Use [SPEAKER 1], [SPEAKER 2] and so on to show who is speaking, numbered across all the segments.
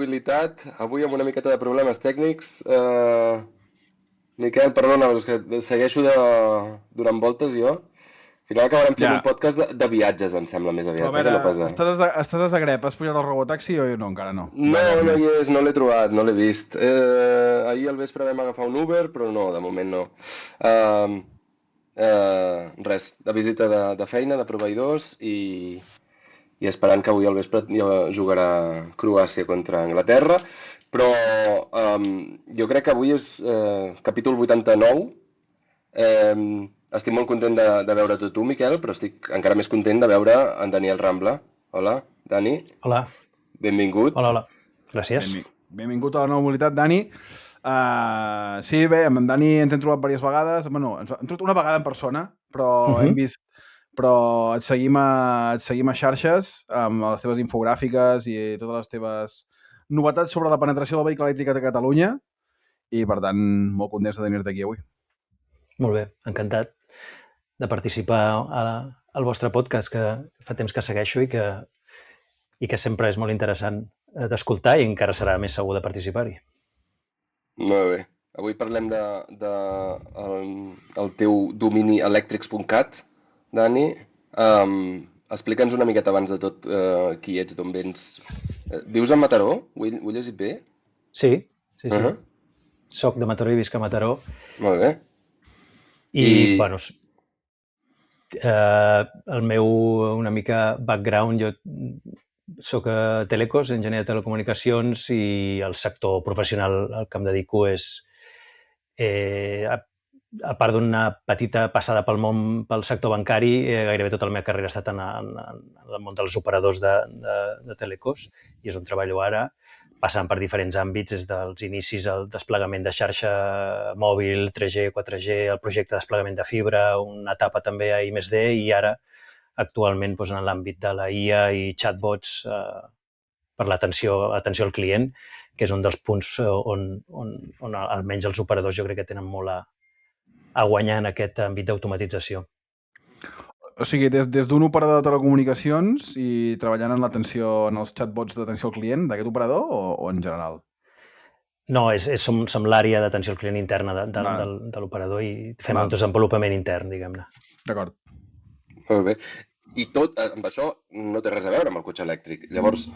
[SPEAKER 1] mobilitat, avui amb una miqueta de problemes tècnics. Miquel, perdona, però és que segueixo donant voltes jo. Al final acabarem fent un
[SPEAKER 2] Ja,
[SPEAKER 1] podcast de viatges, em sembla, més
[SPEAKER 2] però a
[SPEAKER 1] aviat,
[SPEAKER 2] veure,
[SPEAKER 1] que no pas de...
[SPEAKER 2] estàs a Zagreb, has pujat al robotaxi o no? Encara no,
[SPEAKER 1] No, no
[SPEAKER 2] d'Everne.
[SPEAKER 1] hi és, no l'he trobat, no l'he vist. Ahir al vespre vam agafar un Uber, però no, de moment no. Uh, Res, de visita de feina, de proveïdors i esperant que avui al vespre ja jugarà Croàcia contra Anglaterra, però jo crec que avui és capítol 89. Estic molt content de veure-te tu, Miquel, però estic encara més content de veure en Daniel Rambla. Hola, Dani,
[SPEAKER 3] Hola,
[SPEAKER 1] benvingut.
[SPEAKER 3] hola. Gràcies.
[SPEAKER 2] Benvingut a la nova mobilitat, Dani. Sí, bé, amb en Dani ens hem trobat diverses vegades. Bueno, hem trobat una vegada en persona, però hem vist... Però et seguim a xarxes amb les teves infogràfiques i totes les teves novetats sobre la penetració del vehicle elèctric a Catalunya i, per tant, molt contents de tenir-te aquí avui.
[SPEAKER 3] Molt bé, encantat de participar al vostre podcast, que fa temps que segueixo i que sempre és molt interessant d'escoltar i encara serà més segur de participar-hi.
[SPEAKER 1] Molt bé. Avui parlem el teu domini electrics.cat, Dani. Explica'ns una miqueta abans de tot qui ets, d'on vens. Vius a Mataró? Ho he llegit bé?
[SPEAKER 3] Sí. Soc de Mataró i visc a Mataró.
[SPEAKER 1] Molt bé.
[SPEAKER 3] I, bueno, el meu una mica background, jo soc a Telecos, enginyer de telecomunicacions, i el sector professional al que em dedico és, a part d'una petita passada pel sector bancari, gairebé tota la meva carrera ha estat en el món dels operadors de Telecos, i és on treballo ara, passant per diferents àmbits, des dels inicis al desplegament de xarxa mòbil, 3G, 4G, el projecte de desplegament de fibra, una etapa també a I+D, i ara actualment en l'àmbit de la IA i chatbots per l'atenció al client, que és un dels punts on almenys els operadors jo crec que tenen molt a guanyar en aquest àmbit d'automatització.
[SPEAKER 2] O sigui, des d'un operador de telecomunicacions i treballant en l'atenció, en els chatbots d'atenció al client d'aquest operador o en general?
[SPEAKER 3] No, som l'àrea d'atenció al client interna de l'operador i fem un desenvolupament intern, diguem-ne.
[SPEAKER 2] D'acord.
[SPEAKER 1] Molt bé. I tot, amb això, no té res a veure amb el cotxe elèctric. Llavors,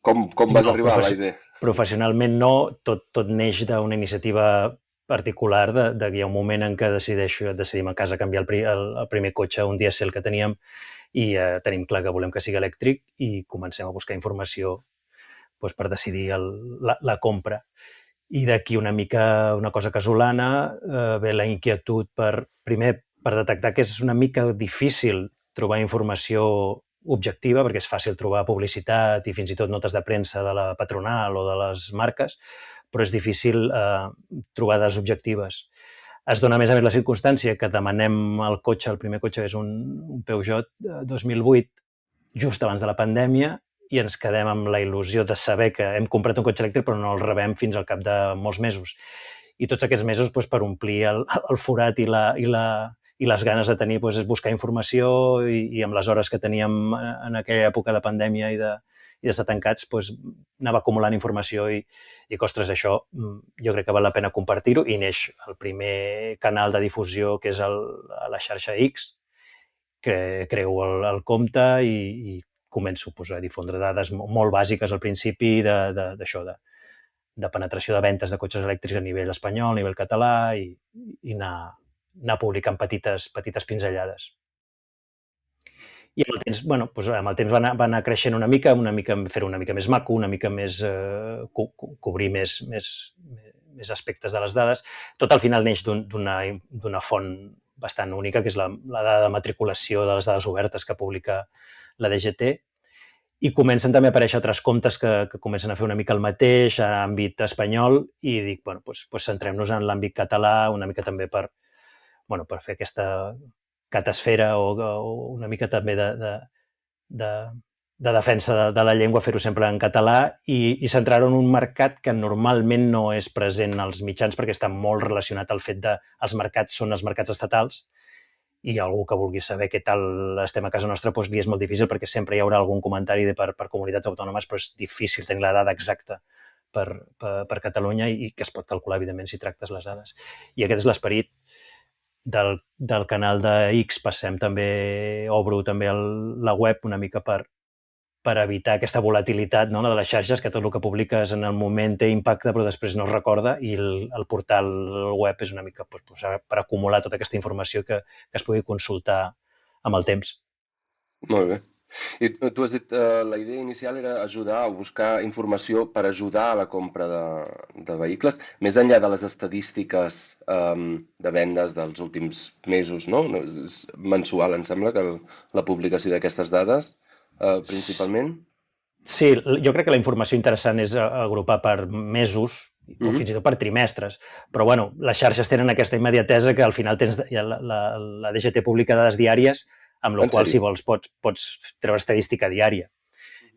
[SPEAKER 1] com vas arribar a la idea?
[SPEAKER 3] Professionalment no, tot neix d'una iniciativa particular de que hi ha un moment en què decidim a casa canviar el primer cotxe, un dièsel que teníem, i tenim clar que volem que sigui elèctric i comencem a buscar informació per decidir la compra. I d'aquí una mica una cosa casolana, ve la inquietud primer per detectar que és una mica difícil trobar informació objectiva, perquè és fàcil trobar publicitat i fins i tot notes de premsa de la patronal o de les marques, però és difícil trobar dades objectives. Es dona, a més la circumstància que demanem el cotxe, el primer cotxe és un Peugeot 2008, just abans de la pandèmia, i ens quedem amb la il·lusió de saber que hem comprat un cotxe elèctric però no el rebem fins al cap de molts mesos. I tots aquests mesos, per omplir el forat i les ganes de tenir, és buscar informació i amb les hores que teníem en aquella època de pandèmia i d'estar tancats, anava acumulant informació i ostres, això jo crec que val la pena compartir-ho, i neix el primer canal de difusió, que és a la xarxa X, creo el compte i començo a difondre dades molt bàsiques al principi d'això, de penetració de ventes de cotxes elèctrics a nivell espanyol, a nivell català, i anar publicant petites pinzellades. I amb el temps va anar creixent una mica, fer-ho una mica més maco, una mica més cobrir més aspectes de les dades. Tot al final neix d'una font bastant única, que és la dada de matriculació de les dades obertes que publica la DGT, i comencen també a aparèixer altres comptes que comencen a fer una mica el mateix a l'àmbit espanyol, i dic, centrem-nos en l'àmbit català una mica també per fer aquesta catasfera o una mica també de defensa de la llengua, fer-ho sempre en català i centrar-ho en un mercat que normalment no és present als mitjans perquè està molt relacionat al fet de els mercats són els mercats estatals i algú que vulgui saber què tal estem a casa nostra, doncs li és molt difícil perquè sempre hi haurà algun comentari per comunitats autònomes, però és difícil tenir la dada exacta per Catalunya i que es pot calcular, evidentment, si tractes les dades. I aquest és l'esperit del canal de X. Passem també, obro també la web una mica per evitar aquesta volatilitat, no?, de les xarxes, que tot el que publiques en el moment té impacte però després no es recorda, i el portal web és una mica per acumular tota aquesta informació que es pugui consultar amb el temps.
[SPEAKER 1] Molt bé. I tu has dit la idea inicial era ajudar o buscar informació per ajudar a la compra de vehicles, més enllà de les estadístiques de vendes dels últims mesos, no? És mensual, em sembla, que la publicació d'aquestes dades, principalment.
[SPEAKER 3] Sí, jo crec que la informació interessant és agrupar per mesos o fins i tot per trimestres, però bueno, les xarxes tenen aquesta immediatesa que al final tens la DGT publica dades diàries, amb la qual, si vols, pots treure estadística diària,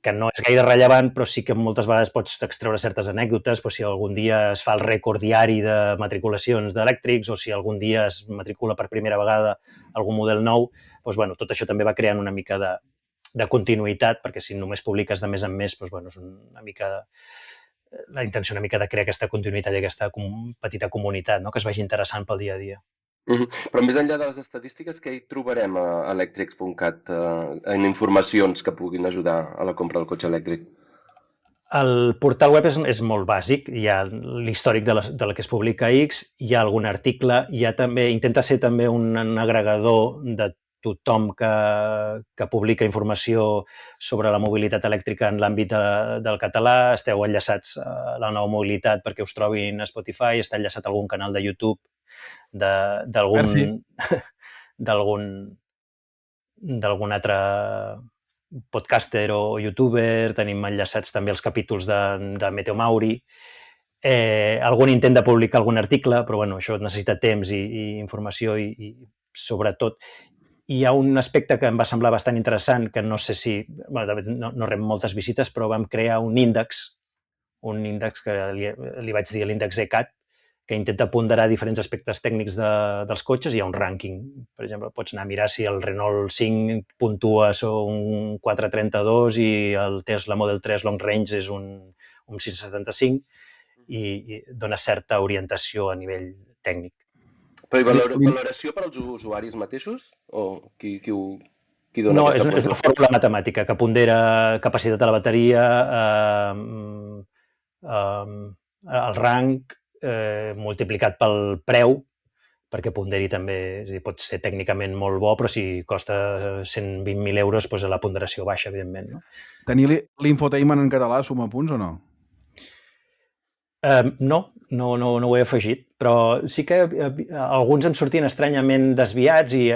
[SPEAKER 3] que no és gaire rellevant, però sí que moltes vegades pots extreure certes anècdotes, si algun dia es fa el rècord diari de matriculacions d'elèctrics o si algun dia es matricula per primera vegada algun model nou, doncs, bueno, tot això també va creant una mica de continuïtat, perquè si només publiques de mes en mes, doncs, bueno, és una mica la intenció una mica de crear aquesta continuïtat i aquesta petita comunitat, no?, que es vagi interessant pel dia a dia.
[SPEAKER 1] Però més enllà de les estadístiques, què hi trobarem a electrics.cat en informacions que puguin ajudar a la compra del cotxe elèctric?
[SPEAKER 3] El portal web és molt bàsic, hi ha l'històric de la que es publica a X, hi ha algun article, intenta ser també un agregador de tothom que publica informació sobre la mobilitat elèctrica en l'àmbit del català. Esteu enllaçats a la nova mobilitat perquè us trobin a Spotify, està enllaçat a algun canal de YouTube d'algun altre podcaster o youtuber. Tenim enllaçats també els capítols de Meteo Mauri. Algun intent de publicar algun article, però bueno, això necessita temps i informació i sobretot hi ha un aspecte que em va semblar bastant interessant, que no sé si... no rep moltes visites, però vam crear un índex que li vaig dir l'índex ECAT, que intenta ponderar diferents aspectes tècnics dels cotxes. Hi ha un rànquing. Per exemple, pots anar a mirar si el Renault 5 puntua un 432 i el Tesla Model 3 Long Range és un 675 i dona certa orientació a nivell tècnic.
[SPEAKER 1] Però valoració per als usuaris mateixos? O qui dona
[SPEAKER 3] no,
[SPEAKER 1] aquesta
[SPEAKER 3] és una fórmula matemàtica que pondera capacitat de la bateria, el rang multiplicat pel preu, perquè ponderi també, és a dir, pot ser tècnicament molt bo, però si costa 120.000 euros, doncs la ponderació baixa, evidentment. No?
[SPEAKER 2] Tenir l'infotainment en català suma punts o no?
[SPEAKER 3] No ho he afegit, però sí que alguns em sortien estranyament desviats i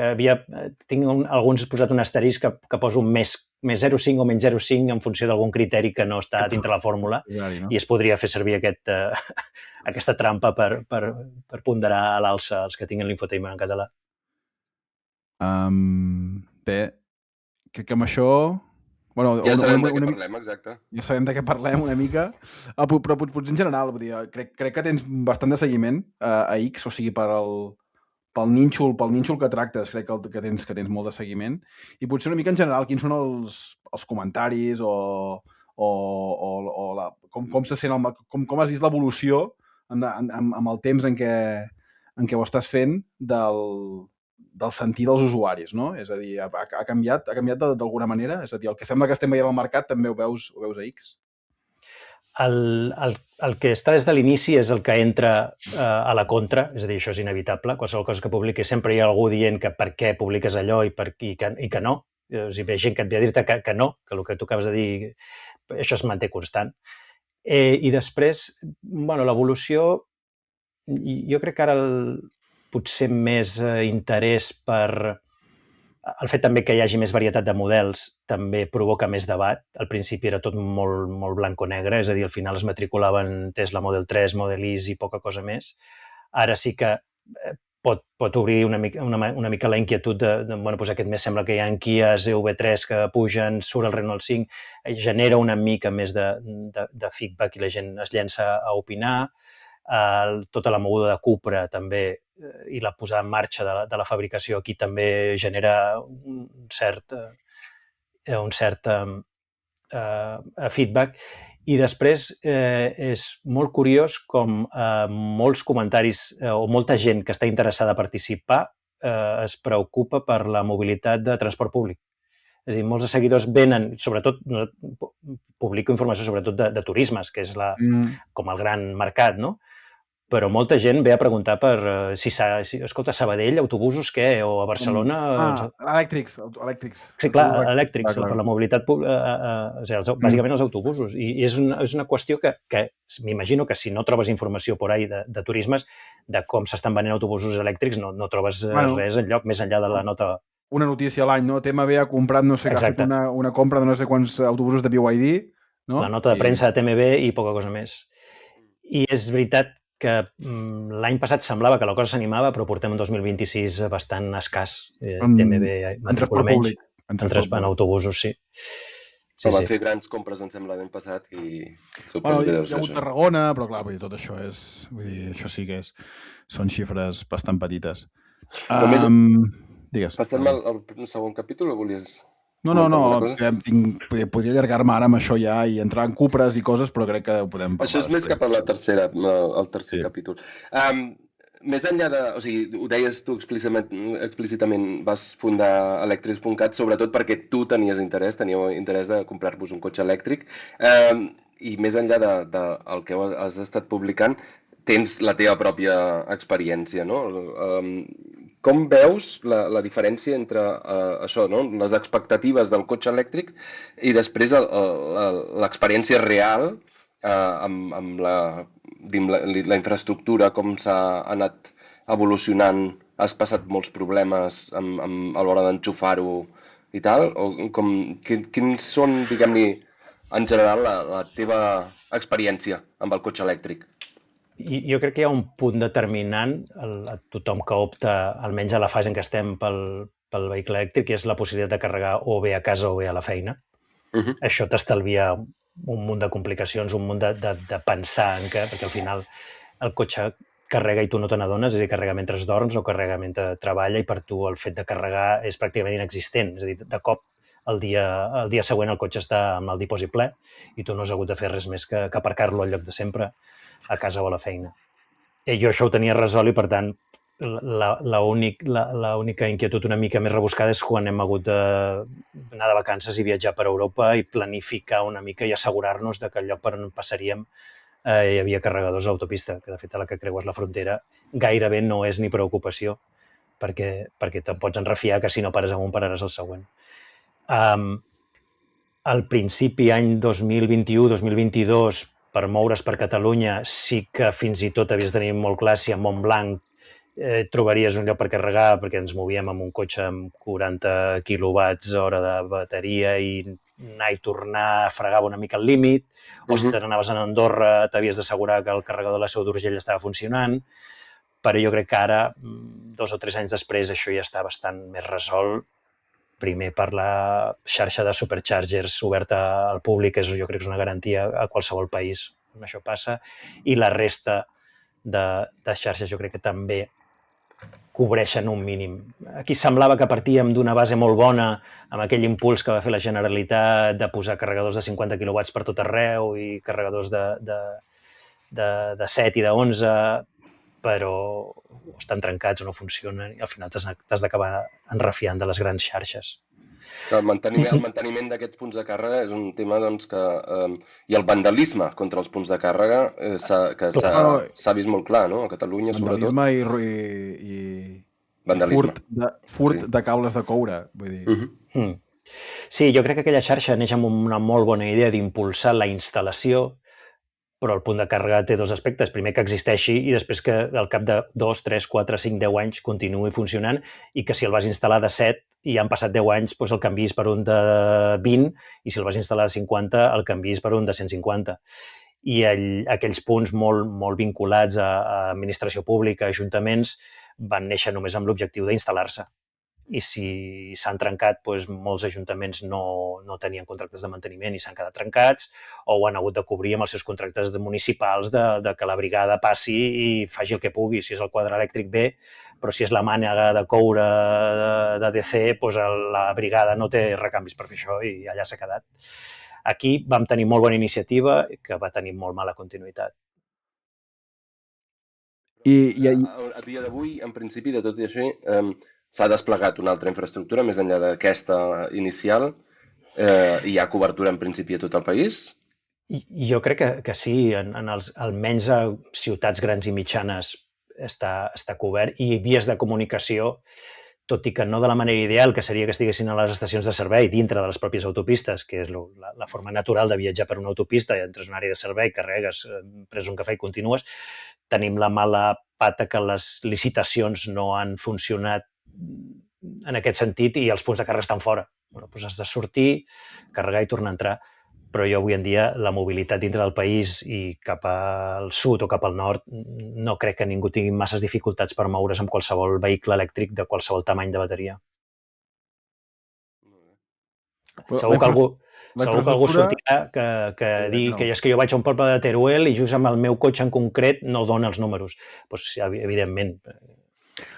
[SPEAKER 3] tinc alguns posat un asterisc que poso un més 0,5 o menys 0,5 en funció d'algun criteri que no està dintre la fórmula, i es podria fer servir aquesta trampa per ponderar a l'alça els que tinguin l'infotainment en català.
[SPEAKER 2] Bé, crec que amb això... Bueno,
[SPEAKER 1] ja sabem de què parlem, exacte.
[SPEAKER 2] Ja sabem de què parlem una mica, però potser en general, vull dir, crec que tens bastant de seguiment a X, o sigui, pel nínxol que tractes, crec que tens molt de seguiment, i potser una mica en general, quins són els comentaris com se sent, com has vist l'evolució amb el temps en què ho estàs fent del sentir dels usuaris, no? És a dir, ha canviat d'alguna manera? És a dir, el que sembla que estem veient al mercat també ho veus a X?
[SPEAKER 3] El que està des de l'inici és el que entra a la contra, és a dir, això és inevitable. Qualsevol cosa que publiquis sempre hi ha algú dient que per què publiques allò i que no. O sigui, hi ha gent que et ve a dir-te que no, que el que tu acabes de dir, això es manté constant. I després, bueno, l'evolució, jo crec que ara potser més interès per... El fet també que hi hagi més varietat de models també provoca més debat. Al principi era tot molt, molt blanc o negre, és a dir, al final es matriculaven Tesla Model 3, Model Y i poca cosa més. Ara sí que pot obrir una mica la inquietud de bueno, doncs aquest mes sembla que hi ha Kias EV3 que pugen, surt el Renault 5, genera una mica més de feedback i la gent es llença a opinar. Tota la moguda de Cupra també i la posada en marxa de la fabricació aquí també genera un cert feedback. I després és molt curiós com molts comentaris o molta gent que està interessada a participar es preocupa per la mobilitat de transport públic. És a dir, molts seguidors venen, sobretot, publico informació sobretot de turismes, que és com el gran mercat, no? Però molta gent ve a preguntar per escolta, a Sabadell, autobusos, què? O a Barcelona...
[SPEAKER 2] Elèctrics.
[SPEAKER 3] Sí, clar, elèctrics, per la mobilitat pública, bàsicament els autobusos. I és una qüestió que m'imagino que si no trobes informació por ahí de turismes, de com s'estan venent autobusos elèctrics, no trobes res enlloc, més enllà de la nota...
[SPEAKER 2] Una notícia a l'any, no? TMB ha comprat, no sé, una compra de no sé quants autobusos de BYD, no?
[SPEAKER 3] La nota de premsa de TMB i poca cosa més. I és veritat que l'any passat semblava que la cosa s'animava, però portem un 2026 bastant escàs. TMB matricula menys. En autobusos, sí.
[SPEAKER 1] Però van fer grans compres, em sembla, l'any passat i suposo que deu ser això.
[SPEAKER 2] Hi ha hagut Tarragona, però clar, tot això és... Vull dir, això sí que són xifres bastant petites. Digues.
[SPEAKER 1] Passem al segon capítol o volies...
[SPEAKER 2] No, podria allargar-me ara amb això ja i entrar en cupres i coses, però crec que ho podem parlar.
[SPEAKER 1] Això és més cap a el tercer capítol. Més enllà de... O sigui, ho deies tu explícitament, vas fundar Electrics.cat, sobretot perquè tu teníeu interès de comprar-vos un cotxe elèctric, i més enllà del que has estat publicant, tens la teva pròpia experiència, no? Com veus la diferència entre això, no? Les expectatives del cotxe elèctric i després l'experiència real amb la infraestructura, com s'ha anat evolucionant? Has passat molts problemes a l'hora d'enxufar-ho i tal? Quins són, diguem-ne, en general, la teva experiència amb el cotxe elèctric?
[SPEAKER 3] Jo crec que hi ha un punt determinant a tothom que opta, almenys a la fase en què estem pel vehicle elèctric, que és la possibilitat de carregar o bé a casa o bé a la feina. Això t'estalvia un munt de complicacions, un munt de pensar en què, perquè al final el cotxe carrega i tu no te n'adones, és a dir, carrega mentre dorms o carrega mentre treballa, i per tu el fet de carregar és pràcticament inexistent. És a dir, de cop el dia següent el cotxe està amb el dipòsit ple i tu no has hagut de fer res més que aparcar-lo al lloc de sempre, a casa o a la feina. Jo això ho tenia resolt i, per tant, l'única inquietud una mica més rebuscada és quan hem hagut d'anar de vacances i viatjar per Europa i planificar una mica i assegurar-nos que el lloc per on passaríem hi havia carregadors a l'autopista, que de fet a la que creues la frontera gairebé no és ni preocupació, perquè te'n pots enrefiar que si no pares amb un pararàs al següent. Al principi, any 2021-2022, per moure's per Catalunya, sí que fins i tot havies de tenir molt clar si a Montblanc trobaries un lloc per carregar, perquè ens movíem amb un cotxe amb 40 quilowatts hora de bateria i anar i tornar fregava una mica el límit, o si te n'anaves a Andorra t'havies d'assegurar que el carregador de la Seu d'Urgell estava funcionant, però jo crec que ara, 2 o 3 anys després, això ja està bastant més resolt. Primer per la xarxa de superchargers oberta al públic, jo crec que és una garantia a qualsevol país on això passa, i la resta de xarxes jo crec que també cobreixen un mínim. Aquí semblava que partíem d'una base molt bona amb aquell impuls que va fer la Generalitat de posar carregadors de 50 quilowatts per tot arreu i carregadors de 7 i de 11, però estan trencats o no funcionen i al final t'has d'acabar enrefiant de les grans xarxes.
[SPEAKER 1] El manteniment d'aquests punts de càrrega és un tema que... I el vandalisme contra els punts de càrrega que s'ha vist molt clar, no? A Catalunya, sobretot.
[SPEAKER 2] Vandalisme i furt de cables de coure, vull dir.
[SPEAKER 3] Sí, jo crec que aquella xarxa neix amb una molt bona idea d'impulsar la instal·lació, però el punt de càrrega té 2 aspectes. Primer, que existeixi, i després que al cap de 2, 3, 4, 5, 10 anys continuï funcionant, i que si el vas instal·lar de 7 i han passat 10 anys, doncs el canviïs per un de 20, i si el vas instal·lar de 50, el canviïs per un de 150. I aquells punts molt vinculats a administració pública, ajuntaments, van néixer només amb l'objectiu d'instal·lar-se. i si s'han trencat, doncs molts ajuntaments no tenien contractes de manteniment i s'han quedat trencats, o ho han hagut de cobrir amb els seus contractes municipals de que la brigada passi i faci el que pugui. Si és el quadre elèctric bé, però si és la mànega de coure de DC, doncs la brigada no té recanvis per fer això i allà s'ha quedat. Aquí vam tenir molt bona iniciativa que va tenir molt mala continuïtat.
[SPEAKER 1] A dia d'avui, en principi, de tot i així, s'ha desplegat una altra infraestructura més enllà d'aquesta inicial. Hi ha cobertura en principi a tot el país?
[SPEAKER 3] Jo crec que sí, almenys a ciutats grans i mitjanes està cobert, i vies de comunicació, tot i que no de la manera ideal, que seria que estiguessin a les estacions de servei dintre de les pròpies autopistes, que és la forma natural de viatjar per una autopista, i entres en una àrea de servei, carregues, pres un cafè i continues. Tenim la mala pata que les licitacions no han funcionat en aquest sentit i els punts de càrrega estan fora. Doncs has de sortir, carregar i tornar a entrar. Però jo avui en dia la mobilitat dintre del país i cap al sud o cap al nord no crec que ningú tingui masses dificultats per moure's amb qualsevol vehicle elèctric de qualsevol tamany de bateria. Segur que algú sortirà que digui que és que jo vaig a un poble de Teruel i just amb el meu cotxe en concret no dona els números. Doncs evidentment.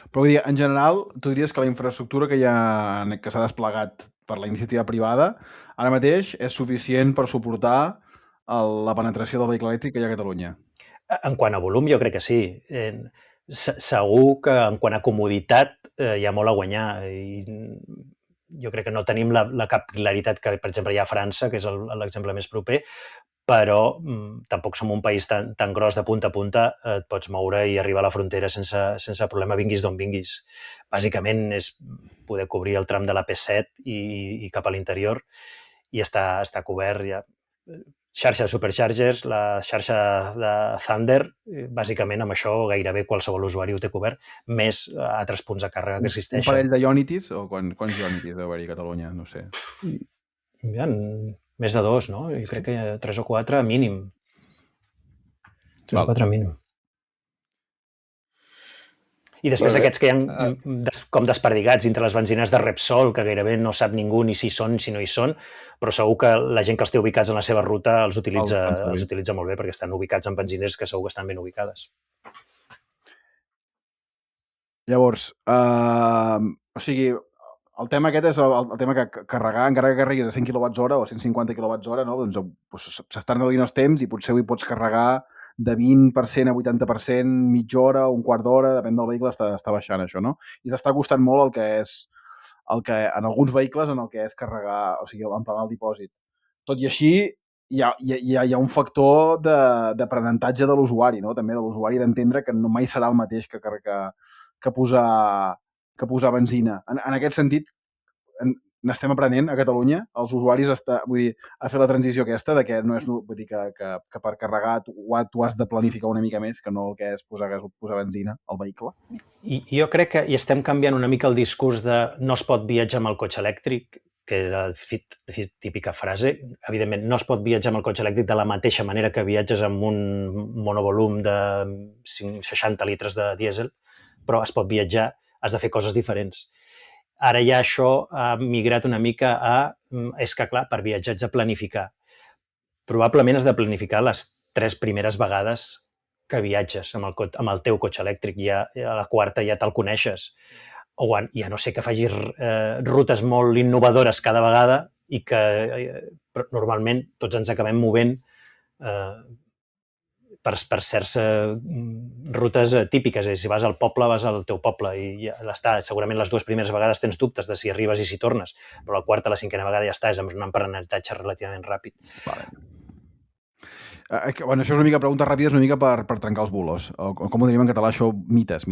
[SPEAKER 2] Però vull dir, en general, tu diries que la infraestructura que s'ha desplegat per la iniciativa privada ara mateix és suficient per suportar la penetració del vehicle elèctric que hi ha a Catalunya?
[SPEAKER 3] En quant a volum, jo crec que sí. Segur que en quant a comoditat hi ha molt a guanyar. I jo crec que no tenim la capil·laritat que, per exemple, hi ha a França, que és l'exemple més proper, però tampoc som un país tan gros de punta a punta, et pots moure i arribar a la frontera sense problema, vinguis d'on vinguis. Bàsicament és poder cobrir el tram de la P7 i cap a l'interior i està cobert ja. Xarxa de superchargers, la xarxa de Thunder, bàsicament amb això gairebé qualsevol usuari ho té cobert, més altres punts de càrrega que existeixen.
[SPEAKER 2] Un parell de Ionitis? O quants Ionitis deu haver-hi a Catalunya? No sé.
[SPEAKER 3] Hi ha més de 2, no? Jo crec que 3 o 4 mínim. 3 o 4 mínim. I després aquests que hi ha com desperdigats entre les benzines de Repsol, que gairebé no sap ningú ni si són ni si no hi són, però segur que la gent que els té ubicats en la seva ruta els utilitza molt bé, perquè estan ubicats en benzineres que segur que estan ben ubicades.
[SPEAKER 2] Llavors, o sigui, el tema aquest és el tema que carregar, encara que carreguis a 100 kWh o 150 kWh, no? Doncs s'estan reduint els temps i potser avui pots carregar de 20% a 80%, mitja hora, un quart d'hora, depèn del vehicle, està baixant això, no? I s'està costant molt en alguns vehicles, en el que és carregar, o sigui, emplenar el dipòsit. Tot i així, hi ha un factor d'aprenentatge de l'usuari, no? També de l'usuari d'entendre que no mai serà el mateix que posar benzina. En aquest sentit, n'estem aprenent a Catalunya, els usuaris a fer la transició aquesta, de que no és, vull dir, que per carregar tu has de planificar una mica més, que no el que és posar benzina al vehicle.
[SPEAKER 3] I jo crec que hi estem canviant una mica el discurs de no es pot viatjar amb el cotxe elèctric, que era la típica frase. Evidentment, no es pot viatjar amb el cotxe elèctric de la mateixa manera que viatges amb un monovolum de 60 litres de dièsel, però es pot viatjar, has de fer coses diferents. Ara ja això ha migrat una mica és que, clar, per viatjar ets de planificar. Probablement has de planificar les 3 primeres vegades que viatges amb el teu cotxe elèctric. Ja a la quarta ja te'l coneixes. O ja no sé, que facis rutes molt innovadores cada vegada i que normalment tots ens acabem movent per certs rutes típiques. Si vas al poble, vas al teu poble i ja està. Segurament les 2 primeres vegades tens dubtes de si arribes i si tornes, però la quarta, la 5a vegada ja està, és un aprenentatge relativament ràpid.
[SPEAKER 2] Vale. Bueno, això és una mica preguntes ràpides, una mica per trencar els bulos, o com ho diríem en català, això, mites.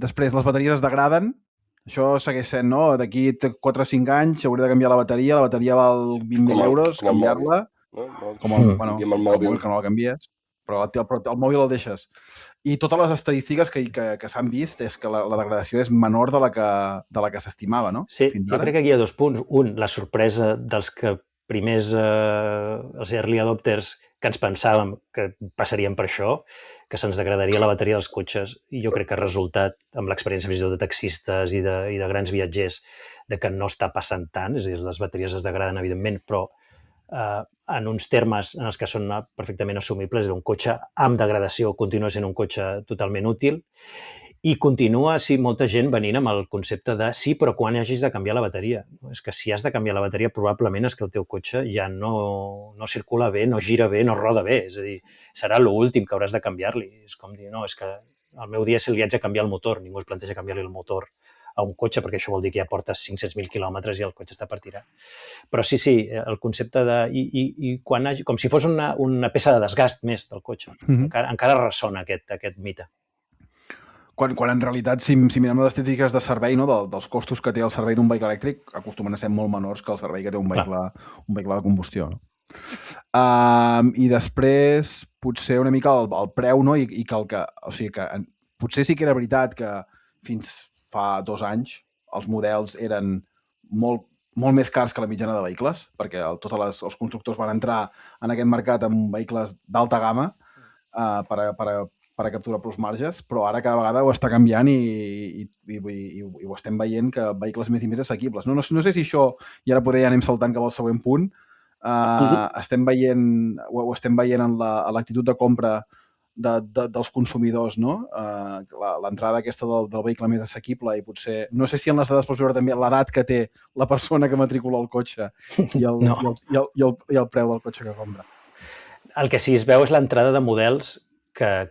[SPEAKER 2] Després, les bateries es degraden, això segueix sent, no? D'aquí 4 o 5 anys s'hauria de canviar la bateria val 20.000 euros, canviar-la. Com el mòbil, que no la canvies, però el mòbil el deixes. I totes les estadístiques que s'han vist és que la degradació és menor de la que s'estimava, no?
[SPEAKER 3] Sí, jo crec que aquí hi ha 2 punts. Un, la sorpresa dels que primers, els early adopters, que ens pensàvem que passaríem per això, que se'ns degradaria la bateria dels cotxes, i jo crec que ha resultat, amb l'experiència fins i tot de taxistes i de grans viatgers, de que no està passant tant, és a dir, les bateries es degraden, evidentment, però en uns termes en els que són perfectament assumibles, un cotxe amb degradació continua sent un cotxe totalment útil, i continua, sí, molta gent venint amb el concepte de sí, però quan hagis de canviar la bateria. És que si has de canviar la bateria probablement és que el teu cotxe ja no circula bé, no gira bé, no roda bé. És a dir, serà l'últim que hauràs de canviar-li. És com dir, no, és que al meu dia li haig de canviar el motor. Ningú es planteja canviar-li el motor a un cotxe, perquè això vol dir que ja portes 500.000 quilòmetres i el cotxe està per tirar. Però sí, el concepte de... com si fos una peça de desgast més del cotxe. Encara ressona aquest mite.
[SPEAKER 2] Quan en realitat, si mirem les estadístiques de servei, no, dels costos que té el servei d'un vehicle elèctric, acostumen a ser molt menors que el servei que té un vehicle de combustió. No? I després, potser una mica el preu, no? I que potser sí que era veritat que fins fa 2 anys els models eren molt més cars que la mitjana de vehicles, perquè tots els constructors van entrar en aquest mercat amb vehicles d'alta gamma per a capturar prou marges, però ara cada vegada ho està canviant i ho estem veient que vehicles més i més assequibles. No sé si això, i ara poder ja anem saltant cap al següent punt, estem veient en l'actitud de compra dels consumidors, no? L'entrada aquesta del vehicle més assequible i potser, no sé si en les dades pots veure també l'edat que té la persona que matricula el cotxe i el preu del cotxe que compra.
[SPEAKER 3] El que sí es veu és l'entrada de models que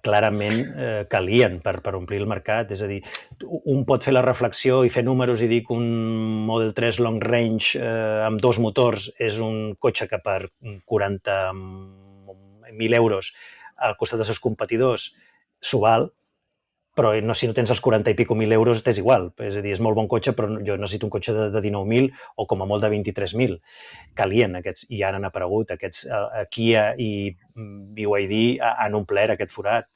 [SPEAKER 3] clarament calien per omplir el mercat. És a dir, un pot fer la reflexió i fer números i dir que un Model 3 Long Range amb 2 motors és un cotxe que per 40.000 euros al costat dels seus competidors s'ho val, però si no tens els 40 i pico mil euros t'és igual. És a dir, és molt bon cotxe, però jo necessito un cotxe de 19.000 o com a molt de 23.000. Calien aquests, i ara han aparegut. Aquests Kia i BYD han omplert aquest forat.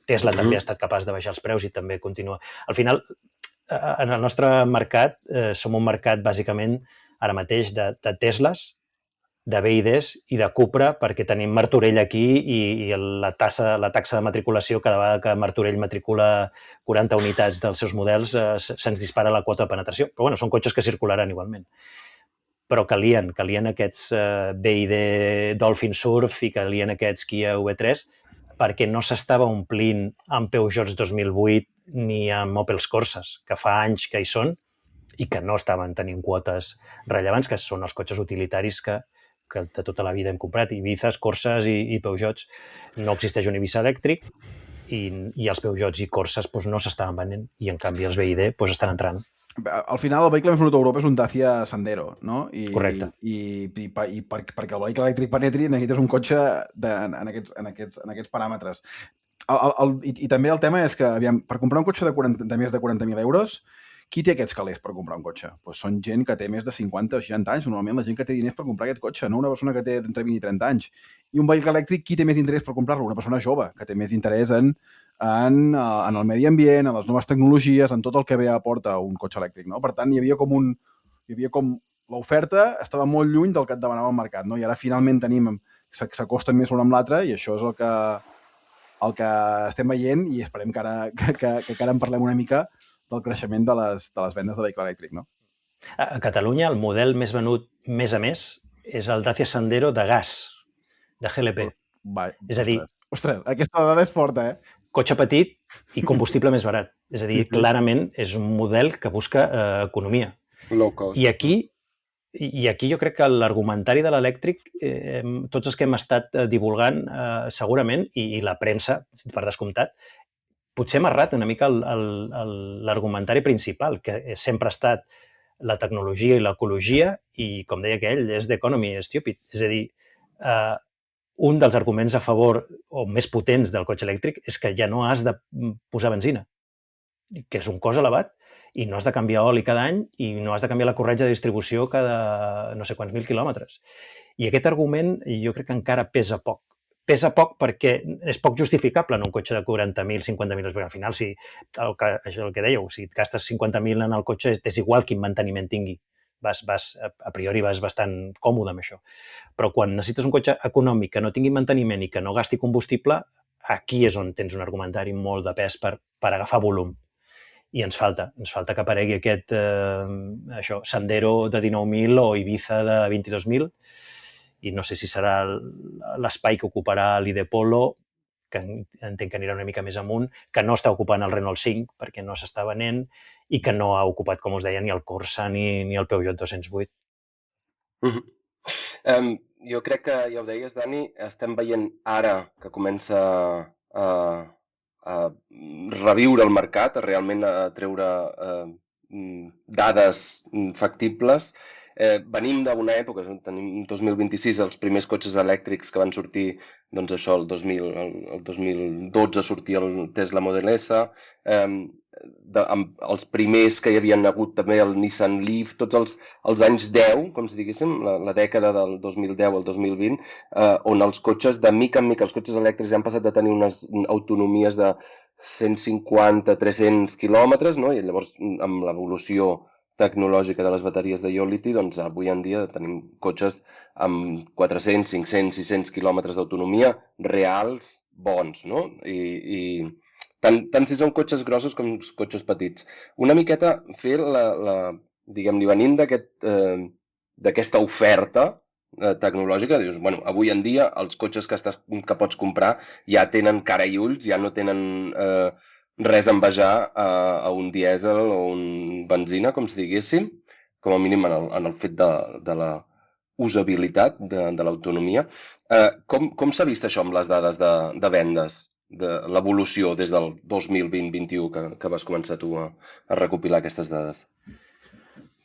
[SPEAKER 3] Tesla també ha estat capaç de baixar els preus i també continua. Al final, en el nostre mercat, som un mercat bàsicament ara mateix de Teslas, de BYDs i de Cupra, perquè tenim Martorell aquí i la taxa de matriculació, cada vegada que Martorell matricula 40 unitats dels seus models, se'ns dispara la quota de penetració. Però bueno, són cotxes que circularan igualment. Però calien aquests BYD Dolphin Surf i calien aquests Kia V3 perquè no s'estava omplint amb Peugeots 2008 ni amb Opels Corsas, que fa anys que hi són i que no estaven tenint quotes rellevants, que són els cotxes utilitaris que de tota la vida hem comprat, Ibizas, Corsas i Peugeots. No existeix un Ibiza elèctric i els Peugeots i Corsas no s'estaven venent i en canvi els BYD estan entrant.
[SPEAKER 2] Al final el vehicle més venut a Europa és un Dacia Sandero, no?
[SPEAKER 3] Correcte.
[SPEAKER 2] I perquè el vehicle elèctric penetri necessites un cotxe en aquests paràmetres. I també el tema és que, aviam, per comprar un cotxe de més de 40.000 euros, qui té aquests calés per comprar un cotxe? Pues són gent que té més de 50 o 60 anys, normalment la gent que té diners per comprar aquest cotxe, no una persona que té entre 20 i 30 anys. I un vehicle elèctric, qui té més interès per comprar-lo? Una persona jove, que té més interès en el medi ambient, en les noves tecnologies, en tot el que ve a porta un cotxe elèctric, no? Per tant, hi havia com l'oferta estava molt lluny del que et demanava el mercat, no? I ara finalment s'acosten més l'un amb l'altre i això és el que estem veient i esperem que ara en parlem una mica del creixement de les vendes de vehicle elèctric, no?
[SPEAKER 3] A Catalunya el model més venut més a més és el Dacia Sandero de gas, de GLP. És a dir...
[SPEAKER 2] Ostres, aquesta dada és forta,
[SPEAKER 3] Cotxe petit i combustible més barat. És a dir, clarament és un model que busca economia.
[SPEAKER 1] Low cost.
[SPEAKER 3] I aquí jo crec que l'argumentari de l'elèctric, tots els que hem estat divulgant segurament, i la premsa, per descomptat, potser hem errat una mica l'argumentari principal, que sempre ha estat la tecnologia i l'ecologia i, com deia aquell, és the economy stupid. És a dir, un dels arguments a favor o més potents del cotxe elèctric és que ja no has de posar benzina, que és un cost elevat, i no has de canviar oli cada any i no has de canviar la corretja de distribució cada no sé quants mil quilòmetres. I aquest argument jo crec que encara pesa poc. Pesa poc perquè és poc justificable en un cotxe de 40.000, 50.000, perquè al final, això és el que dèieu, si et gastes 50.000 en el cotxe és igual quin manteniment tingui. a priori vas bastant còmode amb això. Però quan necessites un cotxe econòmic que no tingui manteniment i que no gasti combustible, aquí és on tens un argumentari molt de pes per agafar volum. I ens falta que aparegui aquest Sandero de 19.000 o Ibiza de 22.000, i no sé si serà l'espai que ocuparà l'ID Polo, que entenc que anirà una mica més amunt, que no està ocupant el Renault 5 perquè no s'està venent i que no ha ocupat, com us deia, ni el Corsa ni el Peugeot 208.
[SPEAKER 1] Jo crec que, ja ho deies, Dani, estem veient ara que comença a reviure el mercat, a realment a treure dades factibles. Venim d'una època, tenim 2026, els primers cotxes elèctrics que van sortir, doncs això, el 2012 sortia el Tesla Model S, els primers que hi havien hagut també el Nissan Leaf, tots els anys 10, com si diguéssim, la dècada del 2010 al 2020, on els cotxes, de mica en mica, els cotxes elèctrics ja han passat de tenir unes autonomies de 150-300 quilòmetres, no? I llavors, amb l'evolució tecnològica de les bateries de ió-liti, doncs avui en dia tenim cotxes amb 400, 500, 600 quilòmetres d'autonomia reals, bons, no? I tant si són cotxes grossos com cotxes petits. Una miqueta fer diguem-ne, venint d'aquesta oferta tecnològica, dius, bueno, avui en dia els cotxes que pots comprar ja tenen cara i ulls, ja no tenen res a envejar a un dièsel o un benzina, com si diguéssim, com a mínim en el fet de la usabilitat de l'autonomia. Com s'ha vist això amb les dades de vendes, de l'evolució des del 2020-21 que vas començar tu a recopilar aquestes dades?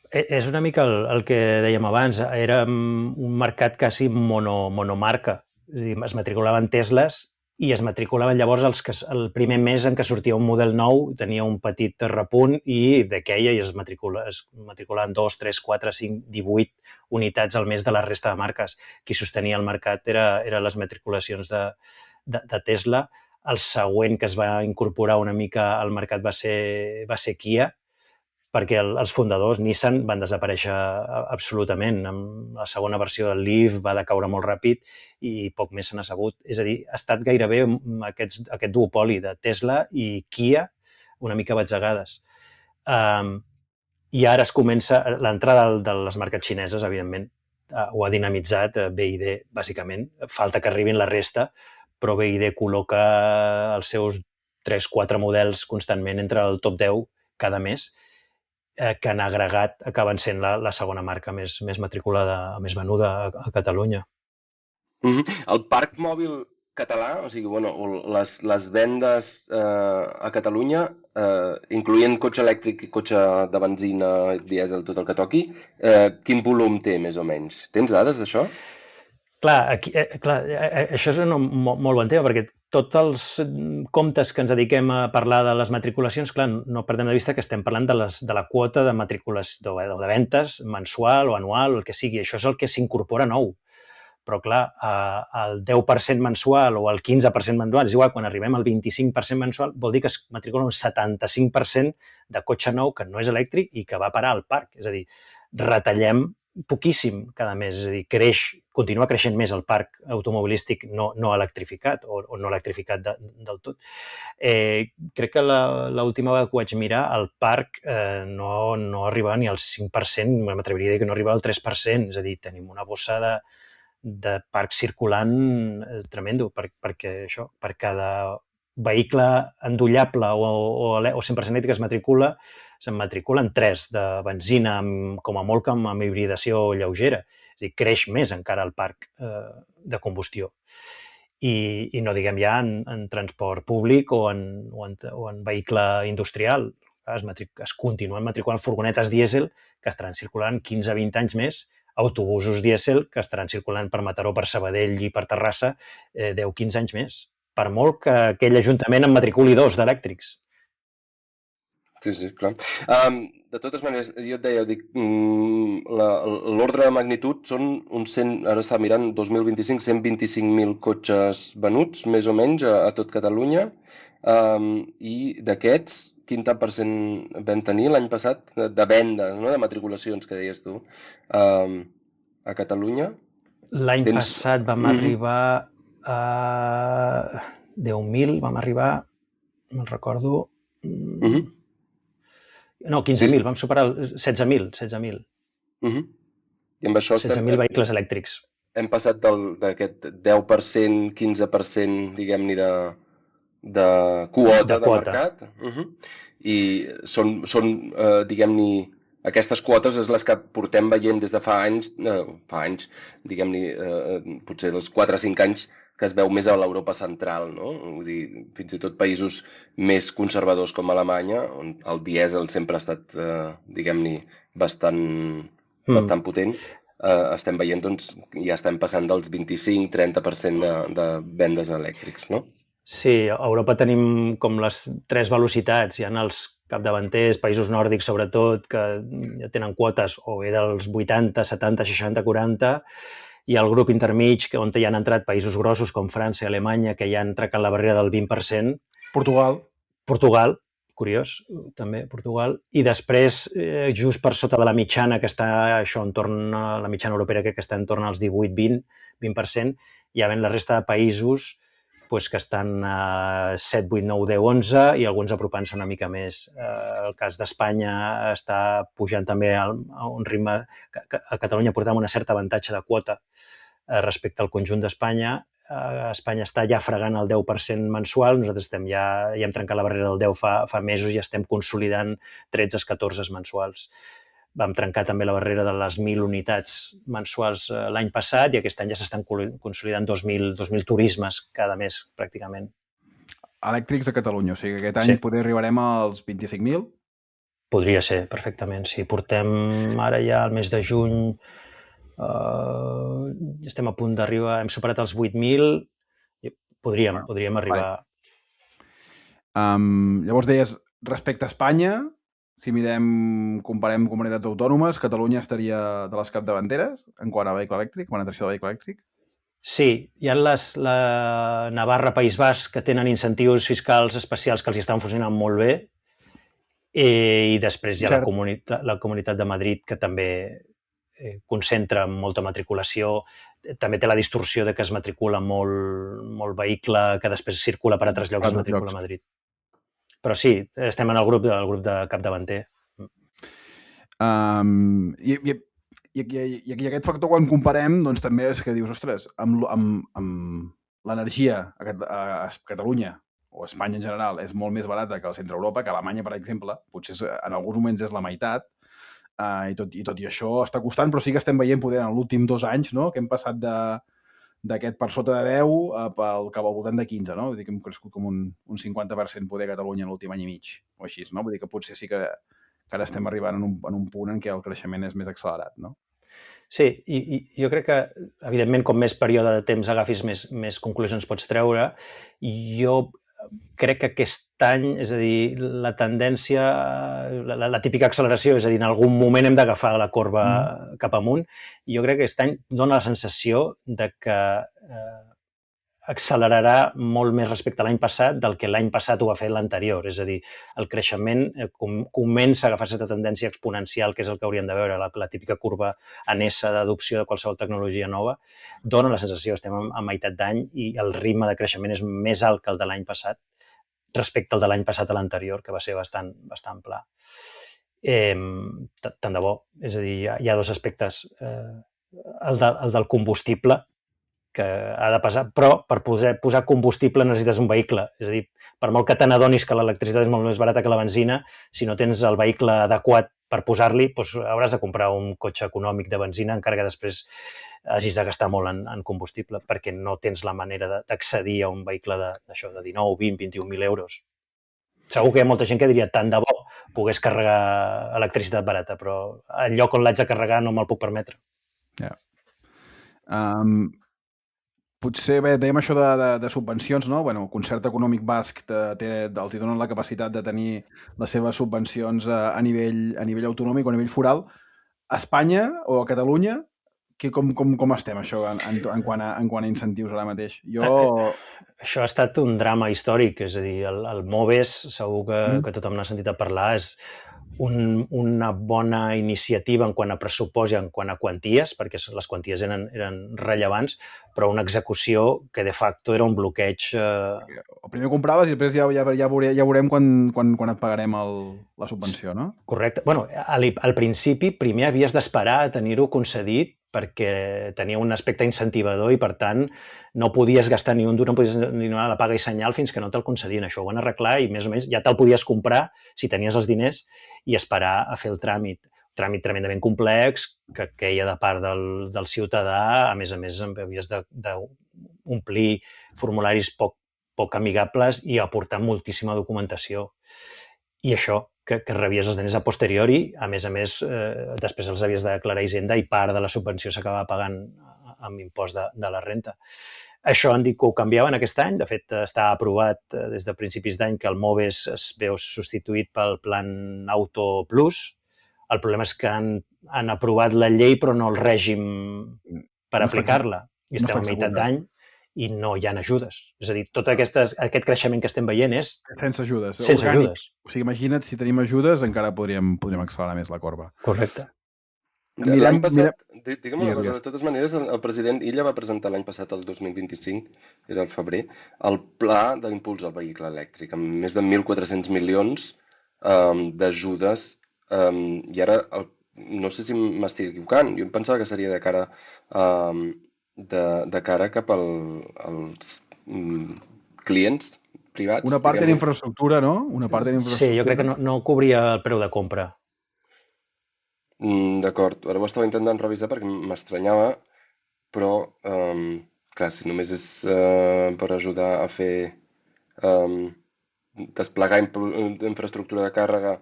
[SPEAKER 3] És una mica el que dèiem abans, era un mercat quasi monomarca, és a dir, es matriculaven Tesles i es matriculaven llavors el primer mes en què sortia un model nou, tenia un petit repunt i de queia i es matriculaven 2, 3, 4, 5, 18 unitats al mes de la resta de marques. Qui sostenia el mercat eren les matriculacions de Tesla. El següent que es va incorporar una mica al mercat va ser Kia, perquè els fundadors, Nissan, van desaparèixer absolutament. Amb la segona versió del Leaf va decaure molt ràpid i poc més se n'ha sabut. És a dir, ha estat gairebé aquest duopoli de Tesla i Kia una mica batzegades. I ara es comença... L'entrada de les marques xineses, evidentment, ho ha dinamitzat BYD, bàsicament. Falta que arribin la resta, però BYD col·loca els seus 3-4 models constantment entre el top 10 cada mes, que en agregat acaben sent la segona marca més matriculada, més venuda a Catalunya.
[SPEAKER 1] El parc mòbil català, o sigui, bueno, les vendes a Catalunya, incloent cotxe elèctric i cotxe de benzina, dièsel, tot el que toqui, quin volum té, més o menys? Tens dades d'això?
[SPEAKER 3] Clar, això és un molt bon tema, perquè tots els comptes que ens dediquem a parlar de les matriculacions, clar, no perdem de vista que estem parlant de la quota de matriculació, de ventes mensual o anual, el que sigui. Això és el que s'incorpora nou. Però, clar, el 10% mensual o el 15% mensual, és igual, quan arribem al 25% mensual, vol dir que es matricula un 75% de cotxe nou que no és elèctric i que va parar al parc. És a dir, retallem poquíssim cada mes, és a dir, continua creixent més el parc automobilístic no electrificat o no electrificat del tot. Crec que l'última vegada que ho vaig mirar, el parc no arribava ni al 5%, m'atreviria a dir que no arribava al 3%, és a dir, tenim una bossa de parc circulant tremendo, perquè això, per cada vehicle endollable o 100% elèctric se'n matriculen 3 de benzina, com a molt amb hibridació lleugera. És a dir, creix més encara el parc de combustió. I no diguem ja en transport públic o en vehicle industrial. Es continuen matriculant furgonetes dièsel que estaran circulant 15-20 anys més, autobusos dièsel que estaran circulant per Mataró, per Sabadell i per Terrassa 10-15 anys més. Per molt que aquell ajuntament en matriculi 2 d'elèctrics.
[SPEAKER 1] Sí, clar. De totes maneres, jo et deia, l'ordre de magnitud són uns 100, ara estava mirant, 2025, 125.000 cotxes venuts, més o menys, a tot Catalunya, i d'aquests, quin tant per cent vam tenir l'any passat de vendes, no? De matriculacions, que deies tu, a Catalunya?
[SPEAKER 3] L'any
[SPEAKER 1] Tens...
[SPEAKER 3] passat vam arribar a 10.000, vam arribar, no recordo... No, 15.000, vam superar 16.000. 16.000
[SPEAKER 1] I amb això
[SPEAKER 3] 16.000 vehicles elèctrics.
[SPEAKER 1] Hem passat d'aquest 10%, 15%, diguem-ne, de quota de mercat. I són diguem-ne, aquestes quotes és les que portem veient des de fa anys, diguem-ne, potser dels 4 o 5 anys que es veu més a l'Europa central, no? Vull dir, fins i tot països més conservadors com Alemanya, on el dièsel sempre ha estat, diguem-ne, bastant potent, estem veient, doncs, ja estem passant dels 25-30% de vendes elèctrics, no?
[SPEAKER 3] Sí, a Europa tenim com les 3 velocitats. Hi ha els capdavanters, països nòrdics sobretot, que ja tenen quotes o bé dels 80, 70, 60, 40, i el grup intermig, on hi han entrat països grossos com França i Alemanya, que ja han trencat la barrera del 20%. Portugal, curiós, també, Portugal. I després, just per sota de la mitjana, que està això entorn a la mitjana europea, que està entorn als 18-20%, hi ha la resta de països que estan a 7, 8, 9, 10, 11 i alguns apropant-se una mica més. El cas d'Espanya està pujant també a un ritme... A Catalunya portem una certa avantatge de quota respecte al conjunt d'Espanya. Espanya està ja fregant el 10% mensual, nosaltres ja hem trencat la barrera del 10 fa mesos i estem consolidant 13-14 mensuals. Vam trencar també la barrera de les 1.000 unitats mensuals l'any passat i aquest any ja s'estan consolidant 2.000 turismes cada mes, pràcticament.
[SPEAKER 2] Elèctrics a Catalunya, o sigui que aquest any poder arribarem als 25.000?
[SPEAKER 3] Podria ser, perfectament, sí. Portem ara ja al mes de juny, estem a punt d'arribar, hem superat els 8.000, podríem arribar.
[SPEAKER 2] Llavors deies, respecte a Espanya, si comparem comunitats autònomes, Catalunya estaria de les capdavanteres en quant a vehicle elèctric, penetració de vehicle elèctric?
[SPEAKER 3] Sí, hi ha la Navarra, País Basc, que tenen incentius fiscals especials que els estan funcionant molt bé, i després hi ha la Comunitat de Madrid, que també concentra molta matriculació, també té la distorsió de que es matricula molt vehicle que després circula per altres llocs i es matricula a Madrid. Però sí, estem en el grup de capdavanter.
[SPEAKER 2] I aquest factor, quan comparem, doncs també és que dius, ostres, amb l'energia a Catalunya o a Espanya en general és molt més barata que al centre Europa, que a Alemanya, per exemple, potser en alguns moments és la meitat, i tot i això està costant, però sí que estem veient poder en l'últim 2 anys, no?, que hem passat d'aquest per sota de 10 cap al voltant de 15, no? Vull dir que hem crescut com un 50% poder a Catalunya en l'últim any i mig, o així, no? Vull dir que potser sí que ara estem arribant en un punt en què el creixement és més accelerat, no?
[SPEAKER 3] Sí, i jo crec que, evidentment, com més període de temps agafis, més conclusions pots treure. Jo crec que aquest any, és a dir, la tendència, la típica acceleració, és a dir, en algun moment hem d'agafar la corba cap amunt, i jo crec que aquest any dona la sensació de que accelerarà molt més respecte a l'any passat del que l'any passat ho va fer l'anterior. És a dir, el creixement comença a agafar aquesta tendència exponencial, que és el que hauríem de veure, la típica curva en S d'adopció de qualsevol tecnologia nova. Dona la sensació que estem a meitat d'any i el ritme de creixement és més alt que el de l'any passat respecte al de l'any passat a l'anterior, que va ser bastant pla. Tant de bo. És a dir, hi ha 2 aspectes. El del combustible, que ha de passar, però per posar combustible necessites un vehicle. És a dir, per molt que te n'adonis que l'electricitat és molt més barata que la benzina, si no tens el vehicle adequat per posar-li, doncs hauràs de comprar un cotxe econòmic de benzina, encara que després hagis de gastar molt en combustible, perquè no tens la manera d'accedir a un vehicle de 19, 20, 21.000 euros. Segur que hi ha molta gent que diria tant de bo pogués carregar electricitat barata, però el lloc on l'haig de carregar no me'l puc permetre.
[SPEAKER 2] Potser, bé, dèiem això de subvencions, no? Bueno, el concert econòmic basc els donen la capacitat de tenir les seves subvencions a nivell autonòmic o a nivell foral. A Espanya o a Catalunya com estem, això, en quant a incentius ara mateix?
[SPEAKER 3] Això ha estat un drama històric, és a dir, el MOVES, segur que tothom n'ha sentit a parlar, és una bona iniciativa en quant a pressupost i en quant a quanties, perquè les quanties eren rellevants, però una execució que de facto era un bloqueig.
[SPEAKER 2] Primer compraves i després ja veurem quan et pagarem la subvenció, no?
[SPEAKER 3] Correcte. Bueno, al principi primer havies d'esperar a tenir-ho concedit perquè tenia un aspecte incentivador i, per tant, no podies gastar ni un dur, no podies ni donar la paga i senyal fins que no te'l concedien. Això ho van arreglar i, més o menys, ja te'l podies comprar si tenies els diners i esperar a fer el tràmit. Un tràmit tremendament complex que queia de part del ciutadà. A més, havies d'omplir formularis poc amigables i aportar moltíssima documentació. I això, que rebies els diners a posteriori, a més, després els havies de declarar a Hisenda i part de la subvenció s'acabava pagant amb impost de la renta. Això han dit que ho canviaven aquest any. De fet, està aprovat des de principis d'any que el MOVES es veu substituït pel Plan Auto Plus. El problema és que han aprovat la llei però no el règim per aplicar-la. I estem a meitat d'any i no hi ha ajudes. És a dir, tot aquest creixement que estem veient és...
[SPEAKER 2] Sense ajudes.
[SPEAKER 3] Sense ajudes.
[SPEAKER 2] O sigui, imagina't, si tenim ajudes encara podríem accelerar més la corba.
[SPEAKER 3] Correcte.
[SPEAKER 1] L'any passat, digue'm una cosa, de totes maneres, el president Illa va presentar l'any passat, el 2025, era el febrer, el pla d'impuls al vehicle elèctric, amb més de 1.400 milions d'ajudes, i ara, no sé si m'estic equivocant, jo em pensava que seria de cara cap als clients privats.
[SPEAKER 2] Una part era infraestructura, no?
[SPEAKER 3] Sí, jo crec que no cobria el preu de compra.
[SPEAKER 1] D'acord, ara ho estava intentant revisar perquè m'estranyava, però, clar, si només és per ajudar a fer desplegar infraestructura de càrrega,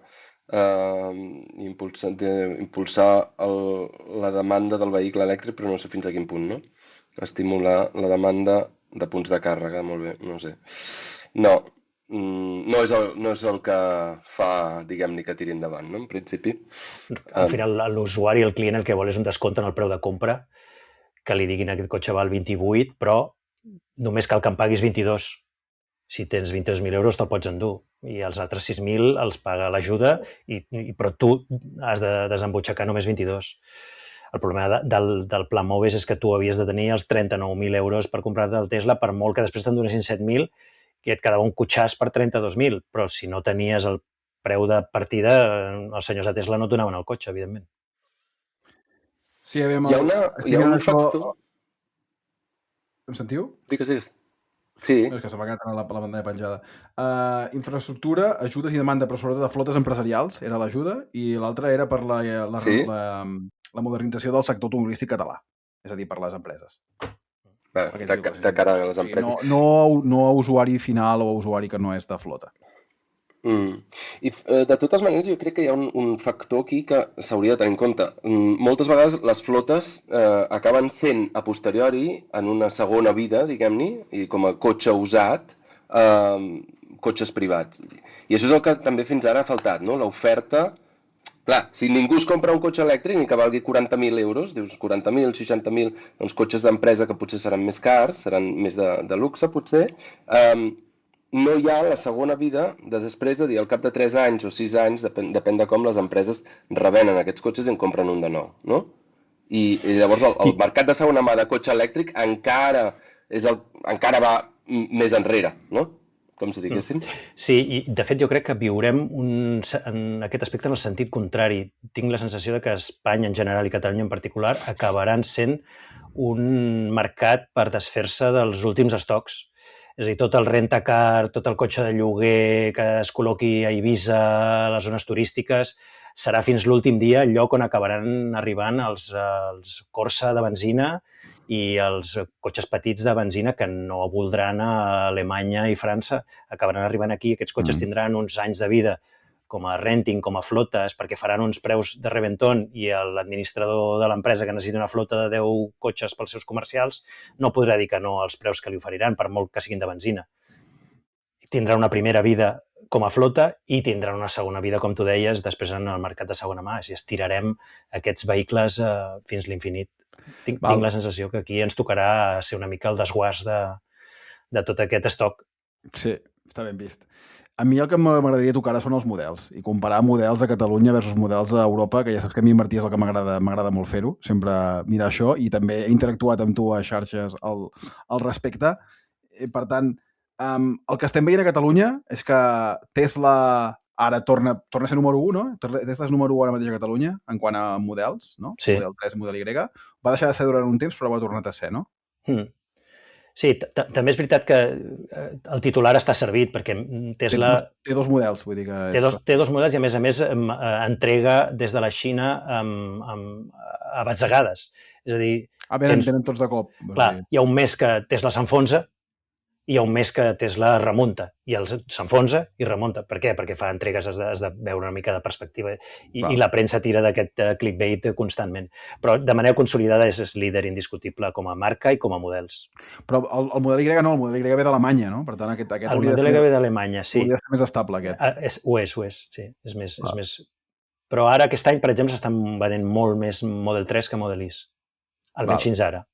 [SPEAKER 1] impulsar la demanda del vehicle elèctric, però no sé fins a quin punt, no? Estimular la demanda de punts de càrrega, molt bé, no sé. No és el que fa, diguem-ne, que tiri endavant, no? En principi.
[SPEAKER 3] Al final, l'usuari, el client, el que vol és un descompte en el preu de compra, que li diguin aquest cotxe val 28, però només cal que en paguis 22. Si tens 22.000 euros te'l pots endur i els altres 6.000 els paga l'ajuda, però tu has de desembutxacar només 22. El problema del Pla MOVES és que tu havies de tenir els 39.000 euros per comprar-te el Tesla, per molt que després te'n donessin 7.000 i et quedava un cotxàs per 32.000, però si no tenies el preu de partida, els senyors de Tesla no et donaven el cotxe, evidentment.
[SPEAKER 2] Sí,
[SPEAKER 1] hi ha un factor...
[SPEAKER 2] Em sentiu?
[SPEAKER 1] Digues. Sí.
[SPEAKER 2] És que se m'ha quedat la pantalla penjada. Infraestructura, ajudes i demanda, però sobretot de flotes empresarials, era l'ajuda, i l'altra era per la modernització del sector automobilístic català, és a dir, per les empreses.
[SPEAKER 1] De cara a les empreses.
[SPEAKER 2] No a usuari final o a usuari que no és de flota.
[SPEAKER 1] I de totes maneres jo crec que hi ha un factor aquí que s'hauria de tenir en compte. Moltes vegades les flotes acaben sent a posteriori, en una segona vida, diguem-ne, i com a cotxe usat, cotxes privats. I això és el que també fins ara ha faltat, no? L'oferta. Clar, si ningú es compra un cotxe elèctric i que valgui 40.000 euros, dius 40.000, 60.000, doncs cotxes d'empresa que potser seran més cars, seran més de luxe potser, no hi ha la segona vida de després de dir al cap de 3 anys o 6 anys, depèn de com les empreses revenen aquests cotxes i en compren un de nou, no? I llavors el mercat de segona mà de cotxe elèctric encara va més enrere, no? Com si diguéssim.
[SPEAKER 3] Sí, i de fet jo crec que viurem en aquest aspecte en el sentit contrari. Tinc la sensació de que Espanya en general i Catalunya en particular acabaran sent un mercat per desfer-se dels últims estocs. És a dir, tot el rentacar, tot el cotxe de lloguer que es col·loqui a Eivissa, a les zones turístiques, serà fins l'últim dia el lloc on acabaran arribant els Corsa de benzina i els cotxes petits de benzina que no voldran a Alemanya i França. Acabaran arribant aquí, aquests cotxes tindran uns anys de vida com a renting, com a flotes, perquè faran uns preus de reventón i l'administrador de l'empresa que necessita una flota de 10 cotxes pels seus comercials no podrà dir que no als preus que li oferiran, per molt que siguin de benzina. Tindrà una primera vida com a flota i tindran una segona vida, com tu deies, després en el mercat de segona mà, si estirarem aquests vehicles fins l'infinit. Tinc la sensació que aquí ens tocarà ser una mica el desguàs de tot aquest estoc.
[SPEAKER 2] Sí, està ben vist. A mi el que m'agradaria tocar ara són els models i comparar models a Catalunya versus models a Europa, que ja saps que a mi, Martí, és el que m'agrada molt fer-ho, sempre mirar això, i també he interactuat amb tu a xarxes al respecte. Per tant, el que estem veient a Catalunya és que Tesla ara torna a ser número 1, no? Tesla és número 1 ara mateix a Catalunya en quant a models, no?
[SPEAKER 3] Sí.
[SPEAKER 2] Model 3, model Y. Va deixar de ser durant un temps, però ha tornat a ser, no?
[SPEAKER 3] Sí, també és veritat que el titular està servit, perquè Tesla...
[SPEAKER 2] Té dos models, vull dir que...
[SPEAKER 3] Té dos models i, a més, entrega des de la Xina a batzegades. És a dir...
[SPEAKER 2] Venen tots de cop.
[SPEAKER 3] Clar, hi ha un mes que Tesla s'enfonsa i hi ha un mes que Tesla remunta. I s'enfonsa i remunta. Per què? Perquè fa entregues, has de veure una mica de perspectiva i la premsa tira d'aquest clickbait constantment. Però de manera consolidada és líder indiscutible com a marca i com a models.
[SPEAKER 2] Però el model Y no, el model Y ve d'Alemanya, no? Per tant, aquest
[SPEAKER 3] el model Y ve d'Alemanya, sí.
[SPEAKER 2] Hauria de ser més estable, aquest.
[SPEAKER 3] Ho és, sí. És més... Però ara, aquest any, per exemple, s'estan venent molt més Model 3 que Model Is. Almenys fins ara.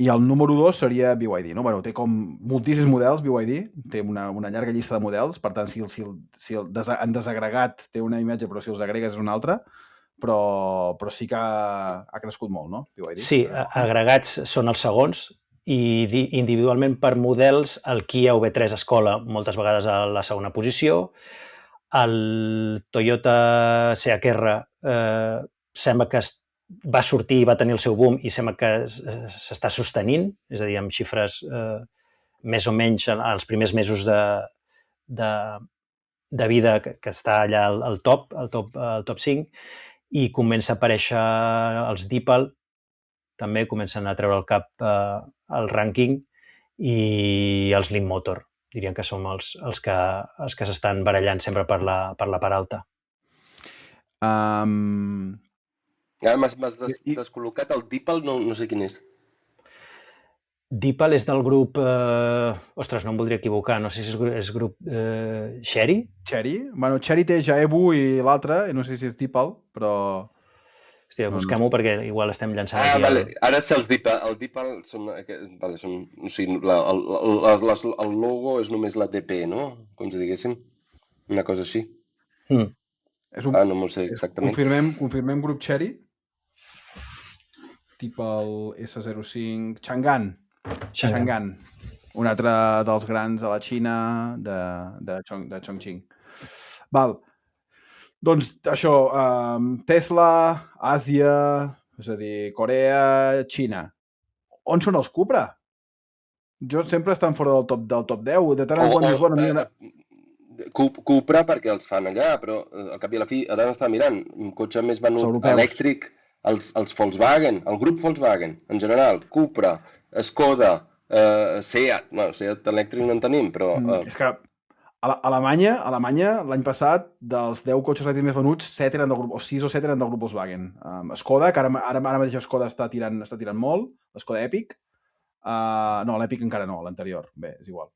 [SPEAKER 2] I el número 2 seria BYD, no? Bueno, té com moltíssims models, BYD, té una llarga llista de models, per tant, si en desagregat té una imatge, però si els agregues és una altra, però sí que ha crescut molt, no? BYD.
[SPEAKER 3] Sí, agregats són els segons, i individualment per models el Kia EV3 es cola moltes vegades a la segona posició, el Toyota Seat-R sembla que va sortir i va tenir el seu boom i sembla que s'està sostenint, és a dir, amb xifres més o menys als primers mesos de vida que està allà al top 5, i comença a aparèixer els Deepal, també comencen a treure el cap al rànquing, i els Lean Motor, dirien que són els que s'estan barallant sempre per la part alta.
[SPEAKER 1] M'has descol·locat el Deepal, no sé quin és.
[SPEAKER 3] Deepal és del grup... Ostres, no em voldria equivocar, no sé si és grup Chery?
[SPEAKER 2] Chery? Bueno, Chery té Jaebu i l'altre, no sé si és Deepal, però...
[SPEAKER 3] Hòstia, busquem-ho perquè igual estem llançant aquí...
[SPEAKER 1] Vale. Ara sé els Deepal. El Deepal són... O sigui, el logo és només la DP, no? Com si diguéssim. Una cosa així. No m'ho sé exactament.
[SPEAKER 2] Confirmem grup Chery. Deepal S05... Chang'an. Un altre dels grans de la Xina, de Chongqing. Val. Doncs això, Tesla, Àsia, és a dir, Corea, Xina. On són els Cupra? Jo sempre estan fora del top 10. De tant en quant dius, bueno...
[SPEAKER 1] Cupra perquè els fan allà, però al cap i a la fi, ara n'està mirant, un cotxe més venut elèctric, els Volkswagen, el grup Volkswagen, en general, Cupra, Skoda, Seat, Seat elèctric no en tenim, però...
[SPEAKER 2] És que a Alemanya, l'any passat, dels 10 cotxes elèctrics més venuts, 7 eren del grup, o 6 o 7 eren del grup Volkswagen. Skoda, que ara mateix Skoda està tirant molt, l'Skoda Epic. No, l'Epic encara no, l'anterior. Bé, és igual.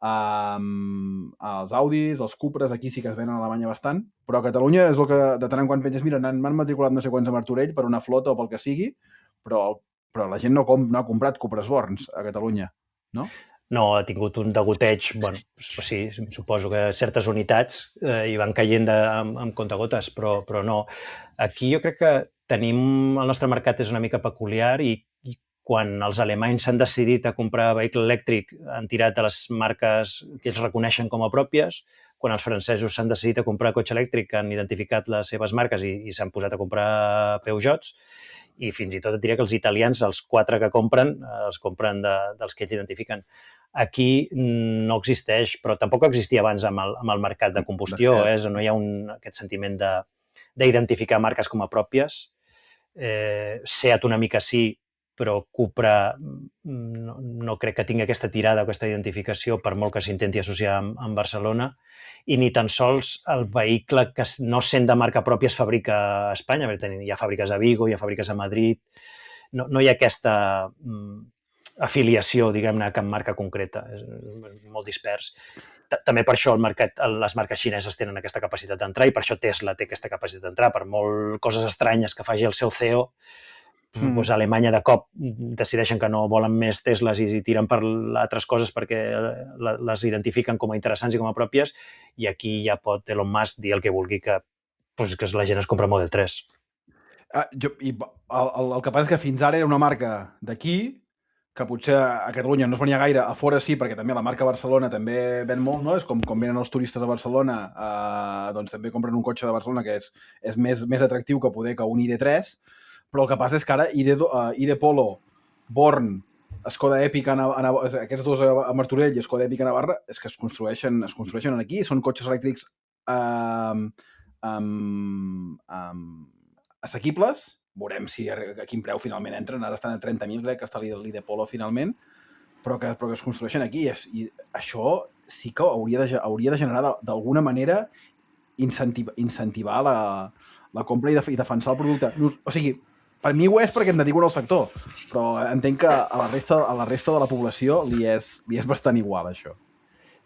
[SPEAKER 2] Els Audis, els Cupres, aquí sí que es venen a Alemanya bastant, però a Catalunya és el que de tant en quant penses, mira, m'han matriculat no sé quants a Martorell per una flota o pel que sigui, però la gent no ha comprat Cupres Borns a Catalunya, no?
[SPEAKER 3] No, ha tingut un degoteig, bueno, sí, suposo que certes unitats hi van caient amb comptagotes, però no. Aquí jo crec que el nostre mercat és una mica peculiar i quan els alemanys s'han decidit a comprar vehicle elèctric han tirat de les marques que ells reconeixen com a pròpies, quan els francesos s'han decidit a comprar cotxe elèctric han identificat les seves marques i s'han posat a comprar Peugeots, i fins i tot et diré que els italians, els 4 que compren, els compren dels que ells identifiquen. Aquí no existeix, però tampoc existia abans amb el mercat de combustió, no hi ha aquest sentiment d'identificar marques com a pròpies. Seat una mica sí, però Cupra no crec que tingui aquesta tirada o aquesta identificació, per molt que s'intenti associar amb Barcelona, i ni tan sols el vehicle que no sent de marca pròpia es fabrica a Espanya, perquè hi ha fàbriques a Vigo, hi ha fàbriques a Madrid, no hi ha aquesta afiliació, diguem-ne, a cap marca concreta, és molt dispers. També per això les marques xineses tenen aquesta capacitat d'entrar i per això Tesla té aquesta capacitat d'entrar, per molt coses estranyes que faci el seu CEO, doncs Alemanya de cop decideixen que no volen més Tesles i tiren per altres coses perquè les identifiquen com a interessants i com a pròpies, i aquí ja pot Elon Musk dir el que vulgui, que la gent es compra Model 3.
[SPEAKER 2] El que passa és que fins ara era una marca d'aquí, que potser a Catalunya no es venia gaire, a fora sí, perquè també la marca Barcelona també ven molt, no? És com venen els turistes a Barcelona, doncs també compren un cotxe de Barcelona que és més atractiu que poder que un ID3, però el que passa és que ara ID Polo, Born, Skoda Epic, aquests dos a Martorell i Skoda Epic a Navarra, és que es construeixen aquí, són cotxes elèctrics assequibles. Veurem a quin preu finalment entren. Ara estan a 30.000, crec que està l'ID Polo finalment, però que es construeixen aquí. I això sí que hauria de generar d'alguna manera incentivar la compra i defensar el producte. O sigui, per mi ho és perquè em dedico al sector, però entenc que a la resta de la població li és bastant igual, això.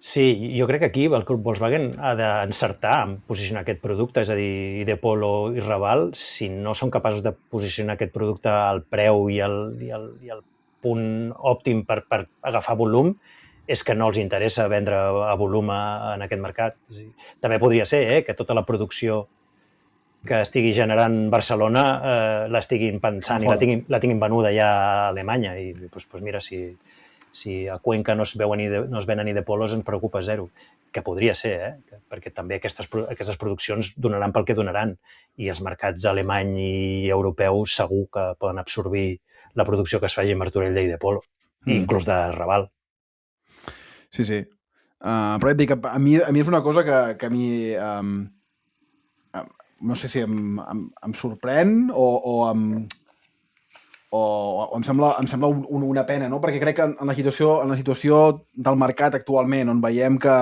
[SPEAKER 3] Sí, jo crec que aquí el grup Volkswagen ha d'encertar en posicionar aquest producte, és a dir, ID Polo i Raval, si no són capaços de posicionar aquest producte al preu i al punt òptim per agafar volum, és que no els interessa vendre a volum en aquest mercat. També podria ser que tota la producció que estigui generant Barcelona l'estiguin pensant i la tinguin venuda ja a Alemanya. I doncs mira, si a Cuenca no es venen ID Polos ens preocupa zero, que podria ser, perquè també aquestes produccions donaran pel que donaran, i els mercats alemany i europeu segur que poden absorbir la producció que es faci a Martorell d'ID Polo, inclús de Raval.
[SPEAKER 2] Sí. Però et dic, a mi és una cosa que a mi no sé si em sorprèn o em sembla una pena, no? Perquè crec que en la situació del mercat actualment, on veiem que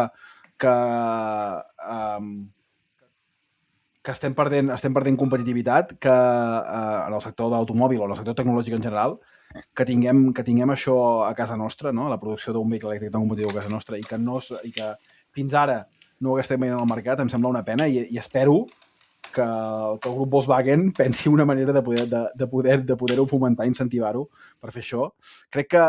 [SPEAKER 2] estem perdent competitivitat, que en el sector de l'automòbil o en el sector tecnològic en general, que tinguem això a casa nostra, no? La producció d'un vehicle elèctric tan competitiu a casa nostra, i que fins ara no ho estem veient al mercat, em sembla una pena, i espero que el grup Volkswagen pensi una manera de poder-ho fomentar, incentivar-ho per fer això. Crec que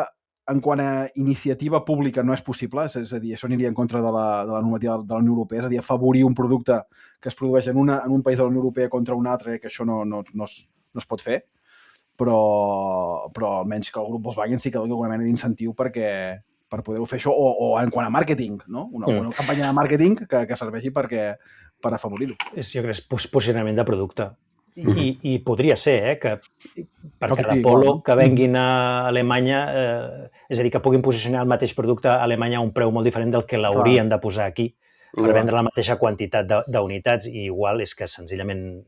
[SPEAKER 2] en quant a iniciativa pública no és possible, és a dir, això aniria en contra de la normativa de la Unió Europea, és a dir, afavorir un producte que es produeix en un país de la Unió Europea contra un altre, que això no es pot fer, però almenys que el grup Volkswagen sí que doni alguna mena d'incentiu per poder-ho fer això, o en quant a màrqueting, no? Una campanya de màrqueting que serveixi per afavorir-ho.
[SPEAKER 3] Jo crec que és posicionament de producte. I podria ser, que per cada Polo que venguin a Alemanya, és a dir, que puguin posicionar el mateix producte a Alemanya a un preu molt diferent del que l'haurien de posar aquí per vendre la mateixa quantitat d'unitats, i igual és que senzillament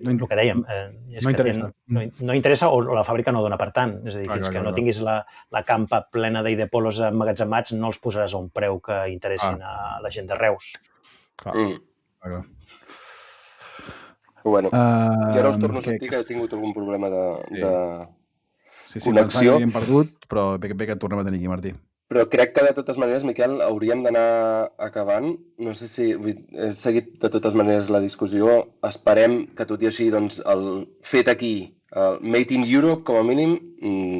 [SPEAKER 3] el que dèiem, és que no interessa, o la fàbrica no dona per tant. És a dir, fins que no tinguis la campa plena d'ID Polos emmagatzemats, no els posaràs a un preu que interessin a la gent de Reus.
[SPEAKER 2] Clar.
[SPEAKER 1] Bueno, i ara us torno a sentir que he tingut algun problema de connexió.
[SPEAKER 2] Sí, perdut, però bé que et tornem a tenir aquí, Martí.
[SPEAKER 1] Però crec que de totes maneres, Miquel, hauríem d'anar acabant. No sé si he seguit de totes maneres la discussió. Esperem que tot i així, doncs, el fet aquí, Made in Europe, com a mínim,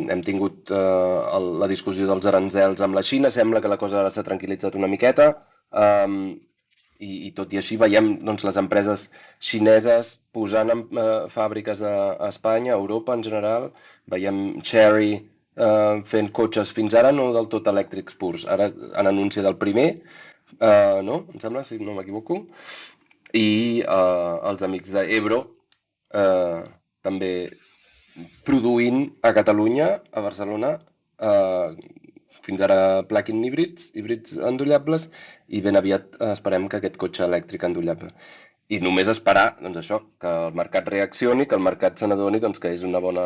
[SPEAKER 1] hem tingut la discussió dels aranzels amb la Xina. Sembla que la cosa ara s'ha tranquil·litzat una miqueta. I tot i així veiem les empreses xineses posant fàbriques a Espanya, a Europa en general. Veiem Chery fent cotxes fins ara no del tot elèctrics purs. Ara han anunciat el primer, no? Em sembla, si no m'equivoco. I els amics d'Ebro també produint a Catalunya, a Barcelona, fins ara plug-in híbrids endollables, i ben aviat esperem que aquest cotxe elèctric endollable. I només esperar, doncs això, que el mercat reaccioni, que el mercat se n'adoni que és una bona...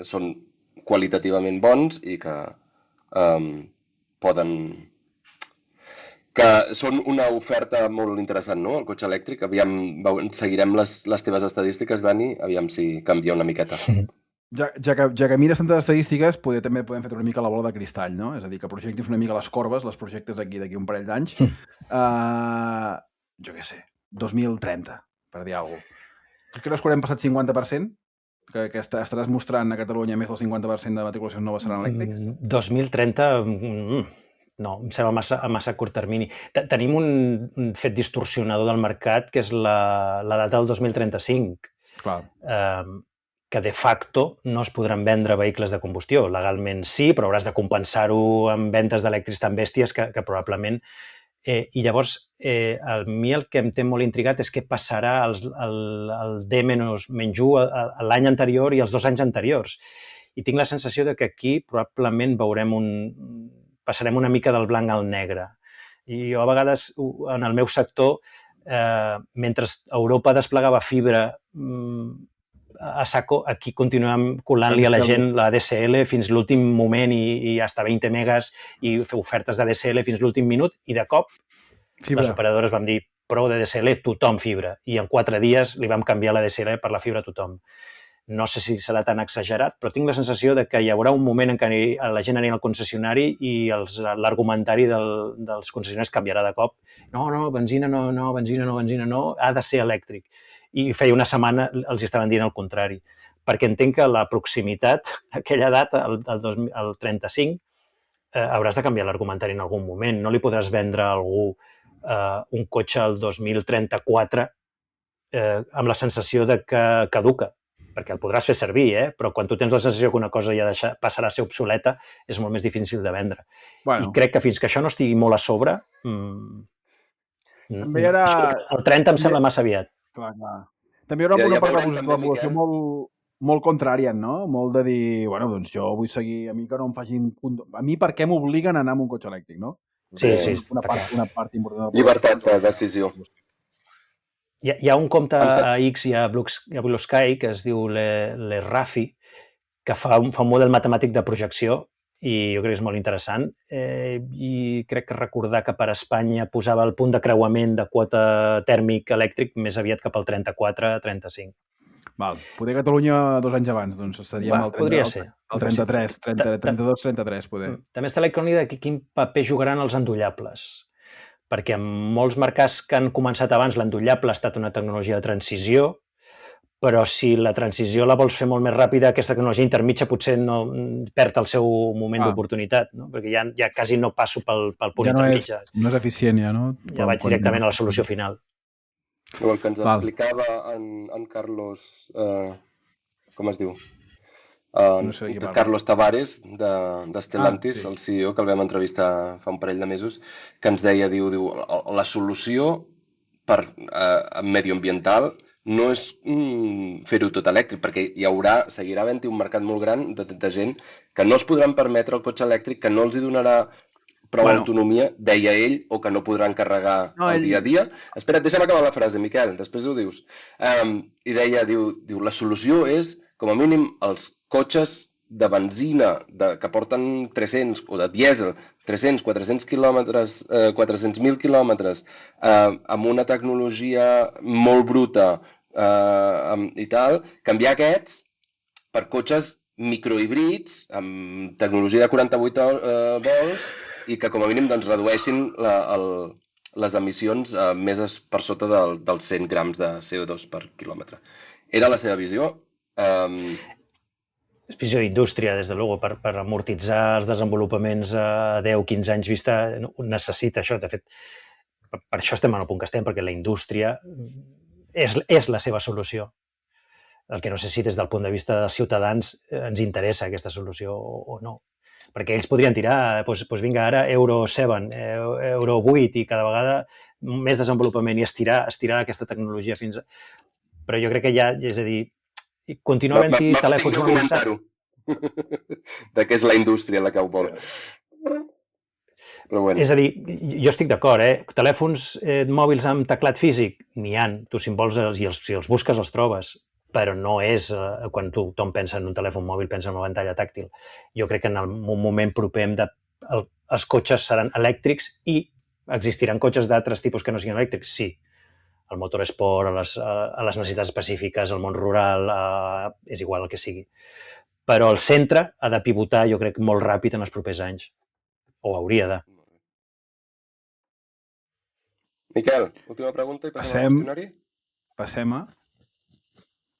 [SPEAKER 1] són qualitativament bons i que poden... que són una oferta molt interessant, no?, el cotxe elèctric. Aviam, seguirem les teves estadístiques, Dani, aviam si canvia una miqueta.
[SPEAKER 2] Ja que mires tantes estadístiques, també podem fer una mica la bola de cristall, no? És a dir, que projectis una mica les corbes, les projectes d'aquí un parell d'anys. Jo què sé, 2030, per dir alguna cosa. Crec que no és que haurem passat 50%, que estaràs mostrant a Catalunya més del 50% de matriculacions noves seran elèctrics?
[SPEAKER 3] 2030, no, em sembla massa curt termini. Tenim un fet distorsionador del mercat, que és la data del 2035.
[SPEAKER 2] Clar.
[SPEAKER 3] Que de facto no es podran vendre vehicles de combustió. Legalment sí, però hauràs de compensar-ho amb ventes d'elèctrics tan bèsties que probablement... I llavors, a mi el que em té molt intrigat és què passarà el D-1 l'any anterior i els 2 anys anteriors. I tinc la sensació de que aquí probablement passarem una mica del blanc al negre. I jo a vegades, en el meu sector, mentre Europa desplegava fibra a saco, aquí continuem colant-li a la gent la DSL fins l'últim moment i hasta 20 megas i fer ofertes de DSL fins l'últim minut i de cop les operadores vam dir prou de DSL, tothom fibra. I en 4 dies li vam canviar la DSL per la fibra a tothom. No sé si serà tan exagerat, però tinc la sensació de que hi haurà un moment en què la gent anirà al concessionari i l'argumentari dels concessionaris canviarà de cop. No, benzina no, benzina no, ha de ser elèctric. I feia una setmana els estaven dient el contrari, perquè entenc que la proximitat d'aquella data, el 35, hauràs de canviar l'argumentari en algun moment. No li podràs vendre a algú un cotxe al 2034 amb la sensació de que caduca, perquè el podràs fer servir, però quan tu tens la sensació que una cosa ja passarà a ser obsoleta, és molt més difícil de vendre. I crec que fins que això no estigui molt a sobre, el 30 em sembla massa aviat.
[SPEAKER 2] Clar. També hi haurà una part de la població molt contrària, no? Molt de dir, bueno, doncs jo vull seguir, a mi que no em facin... A mi per què m'obliguen a anar amb un cotxe elèctric, no?
[SPEAKER 3] Sí.
[SPEAKER 2] Una part important de la
[SPEAKER 1] llibertat de decisió.
[SPEAKER 3] Hi ha un compte a X i a Blue Sky que es diu Le Rafi, que fa un model matemàtic de projecció i jo crec que és molt interessant. I crec que recordar que per Espanya posava el punt de creuament de quota tèrmic elèctric més aviat cap al 34-35.
[SPEAKER 2] Val. Poder Catalunya 2 anys abans, doncs estaríem al 32-33, poder.
[SPEAKER 3] També està la incògnita de quin paper jugaran els endollables, perquè en molts mercats que han començat abans l'endollable ha estat una tecnologia de transició, però si la transició la vols fer molt més ràpida, aquesta tecnologia intermitja potser no perd el seu moment d'oportunitat, no? Perquè ja quasi no passo pel punt intermitja.
[SPEAKER 2] No és eficient, ja, no?
[SPEAKER 3] Ja vaig directament a la solució final.
[SPEAKER 1] El que ens explicava en Carlos... com es diu? Carlos Tavares, de Stellantis, el CEO, que el vam entrevistar fa un parell de mesos, que ens deia, diu, la solució medioambiental no és fer-ho tot elèctric, perquè seguirà havent-hi un mercat molt gran de gent que no es podran permetre el cotxe elèctric, que no els hi donarà prou autonomia, deia ell, o que no podran carregar el dia a dia. Espera't, deixa'm acabar la frase, Miquel, després ho dius. I deia, diu, la solució és, com a mínim, els cotxes de benzina que porten 300, o de dièsel, 300, 400 quilòmetres, 400.000 quilòmetres, amb una tecnologia molt bruta i tal, canviar aquests per cotxes microhíbrids amb tecnologia de 48 volts i que com a mínim doncs, redueixin les emissions més per sota dels 100 grams de CO2 per quilòmetre. Era la seva visió.
[SPEAKER 3] És visió d'indústria, des de luego, per amortitzar els desenvolupaments a 10-15 anys vista, necessita això. De fet, per això estem en el punt que estem, perquè la indústria és la seva solució. El que no sé si des del punt de vista dels ciutadans ens interessa aquesta solució o no. Perquè ells podrien tirar, doncs vinga, ara Euro 7, Euro 8 i cada vegada més desenvolupament i estirar aquesta tecnologia fins a... Però jo crec que ja, és a dir, continua havent-hi telèfons mòbils...
[SPEAKER 1] de què és la indústria la que ho vol. Però bueno.
[SPEAKER 3] És a dir, jo estic d'acord, telèfons mòbils amb teclat físic, n'hi ha, tu si els busques els trobes, però no és, quan tothom pensa en un telèfon mòbil, pensa en una pantalla tàctil. Jo crec que en un moment proper els cotxes seran elèctrics i existiran cotxes d'altres tipus que no siguin elèctrics, sí. El motorsport, a les necessitats específiques, el món rural, és igual el que sigui. Però el centre ha de pivotar, jo crec, molt ràpid en els propers anys. O hauria de.
[SPEAKER 1] Miquel, última pregunta i passem al qüestionari?
[SPEAKER 2] Passem a...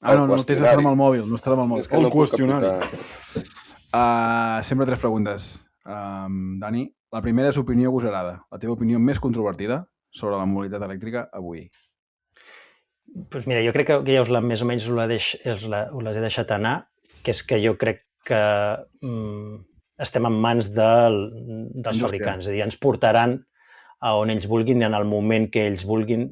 [SPEAKER 2] No el tens estat amb el mòbil. No estàs amb el mòbil.
[SPEAKER 1] És que no puc
[SPEAKER 2] qüestionari.
[SPEAKER 1] aplicar.
[SPEAKER 2] Sempre 3 preguntes. Dani, la primera és opinió agosarada. La teva opinió més controvertida sobre la mobilitat elèctrica avui.
[SPEAKER 3] Pues mira, jo crec que ja més o menys us les he deixat anar, que és que jo crec que estem en mans dels fabricants. És a dir, ens portaran a on ells vulguin i en el moment que ells vulguin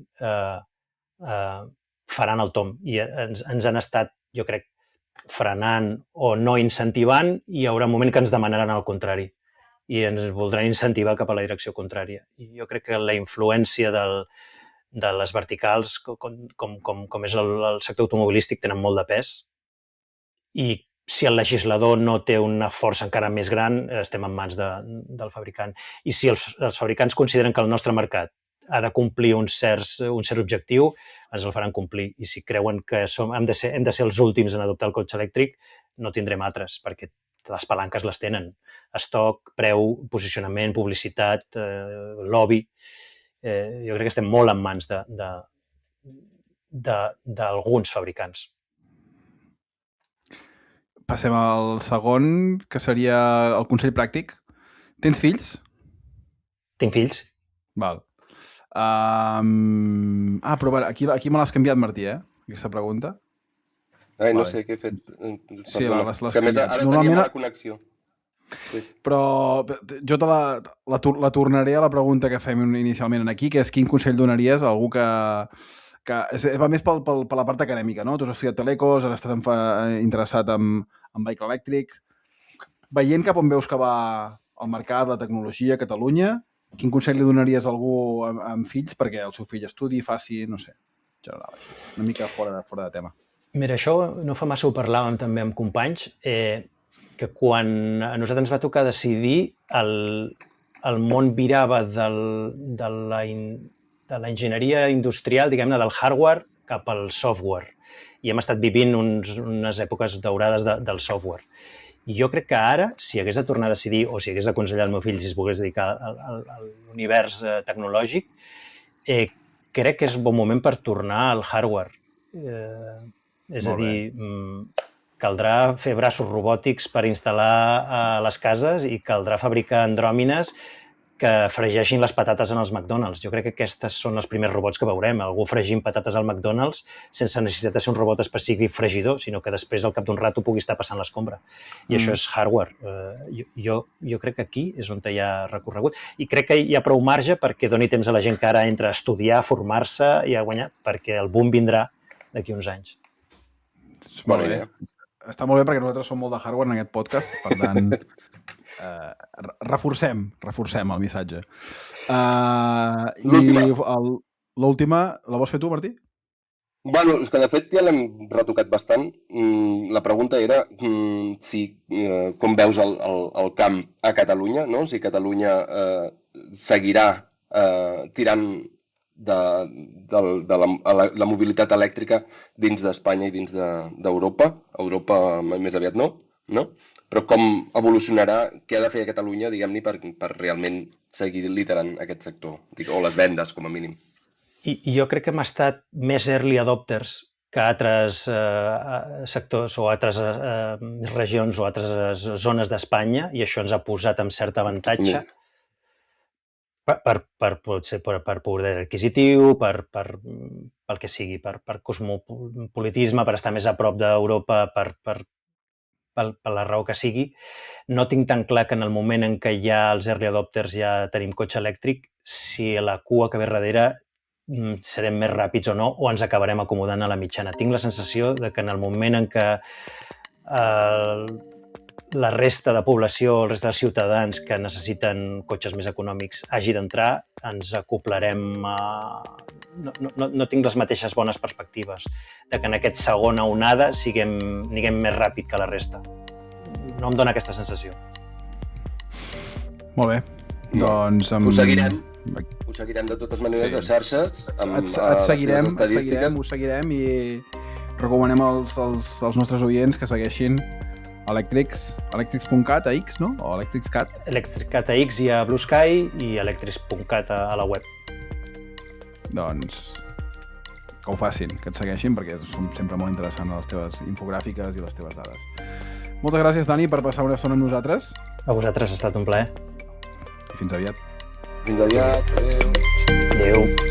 [SPEAKER 3] faran el tomb. I ens han estat, jo crec, frenant o no incentivant i hi haurà un moment que ens demanaran el contrari i ens voldran incentivar cap a la direcció contrària. I jo crec que la influència de les verticals, com és el sector automobilístic, tenen molt de pes i si el legislador no té una força encara més gran, estem en mans del fabricant. I si els fabricants consideren que el nostre mercat ha de complir un cert objectiu, ens el faran complir. I si creuen que hem de ser els últims en adoptar el cotxe elèctric, no tindrem altres, perquè les palanques les tenen. Estoc, preu, posicionament, publicitat, lobby. Jo crec que estem molt en mans d'alguns fabricants.
[SPEAKER 2] Passem al segon, que seria el consell pràctic. Tens fills?
[SPEAKER 3] Tinc fills.
[SPEAKER 2] Val. Però aquí me l'has canviat, Martí, aquesta pregunta.
[SPEAKER 1] No sé què he fet.
[SPEAKER 2] Sí, l'has
[SPEAKER 1] canviat. A més, ara teníem la connexió. Sí.
[SPEAKER 2] Però jo la tornaré a la pregunta que fem inicialment aquí, que és quin consell donaries a algú que va més per la part acadèmica, no? Tu has estudiat telecos, ara estàs interessat en vehicle elèctric. Veient cap on veus que va el mercat, la tecnologia a Catalunya, quin consell li donaries a algú amb fills perquè el seu fill estudi, faci, no sé, general, una mica fora de tema?
[SPEAKER 3] Mira, això no fa massa ho parlàvem també amb companys, que quan a nosaltres ens va tocar decidir, el món virava de la enginyeria industrial, diguem-ne, del hardware cap al software. I hem estat vivint unes èpoques daurades del software. I jo crec que ara, si hagués de tornar a decidir o si hagués d'aconsellar al meu fill si es volgués dedicar a l'univers tecnològic, crec que és un bon moment per tornar al hardware. És a dir, caldrà fer braços robòtics per instal·lar a les cases i caldrà fabricar andròmines que fregeixin les patates en els McDonald's. Jo crec que aquestes són els primers robots que veurem. Algú fregint patates al McDonald's sense necessitat de ser un robot específic fregidor, sinó que després al cap d'un rato pugui estar passant l'escombra. I això és hardware. Jo crec que aquí és on hi ha recorregut. I crec que hi ha prou marge perquè doni temps a la gent que ara entra a estudiar, a formar-se i a guanyar, perquè el boom vindrà d'aquí uns anys.
[SPEAKER 2] Molt bé. Està molt bé perquè nosaltres som molt de hardware en aquest podcast, per tant... reforcem el missatge. L'última, la vols fer tu, Martí?
[SPEAKER 1] Bueno, és que de fet ja l'hem retocat bastant. La pregunta era com veus el camp a Catalunya, no? Si Catalunya seguirà tirant de la mobilitat elèctrica dins d'Espanya i dins d'Europa. Europa més aviat no? Però com evolucionarà, què ha de fer Catalunya, diguem-ne, per realment seguir liderant aquest sector, o les vendes, com a mínim?
[SPEAKER 3] I jo crec que hem estat més early adopters que altres sectors o altres regions o altres zones d'Espanya, i això ens ha posat amb cert avantatge per poder adquisitiu, pel que sigui, per cosmopolitisme, per estar més a prop d'Europa, per la raó que sigui. No tinc tan clar que en el moment en què ja els early adopters ja tenim cotxe elèctric, si la cua que ve darrere serem més ràpids o no, o ens acabarem acomodant a la mitjana. Tinc la sensació de que en el moment en què la resta de població, el resta de ciutadans que necessiten cotxes més econòmics hagi d'entrar, ens acoplarem no tinc les mateixes bones perspectives de que en aquesta segona onada niguem més ràpid que la resta. No em dóna aquesta sensació.
[SPEAKER 2] Molt bé. Doncs...
[SPEAKER 1] Ho seguirem de totes maneres a xarxes.
[SPEAKER 2] Et seguirem i recomanem als nostres oients que segueixin electrics.cat a X, no? O electricscat?
[SPEAKER 3] Electricscat a X i a Blue Sky i electrics.cat a la web.
[SPEAKER 2] Doncs, ho facin, que et segueixin, perquè són sempre molt interessants les teves infogràfiques i les teves dades. Moltes gràcies, Dani, per passar una estona amb nosaltres.
[SPEAKER 3] A vosaltres ha estat un plaer.
[SPEAKER 2] I fins aviat.
[SPEAKER 1] Fins aviat. Adéu.
[SPEAKER 3] Adéu.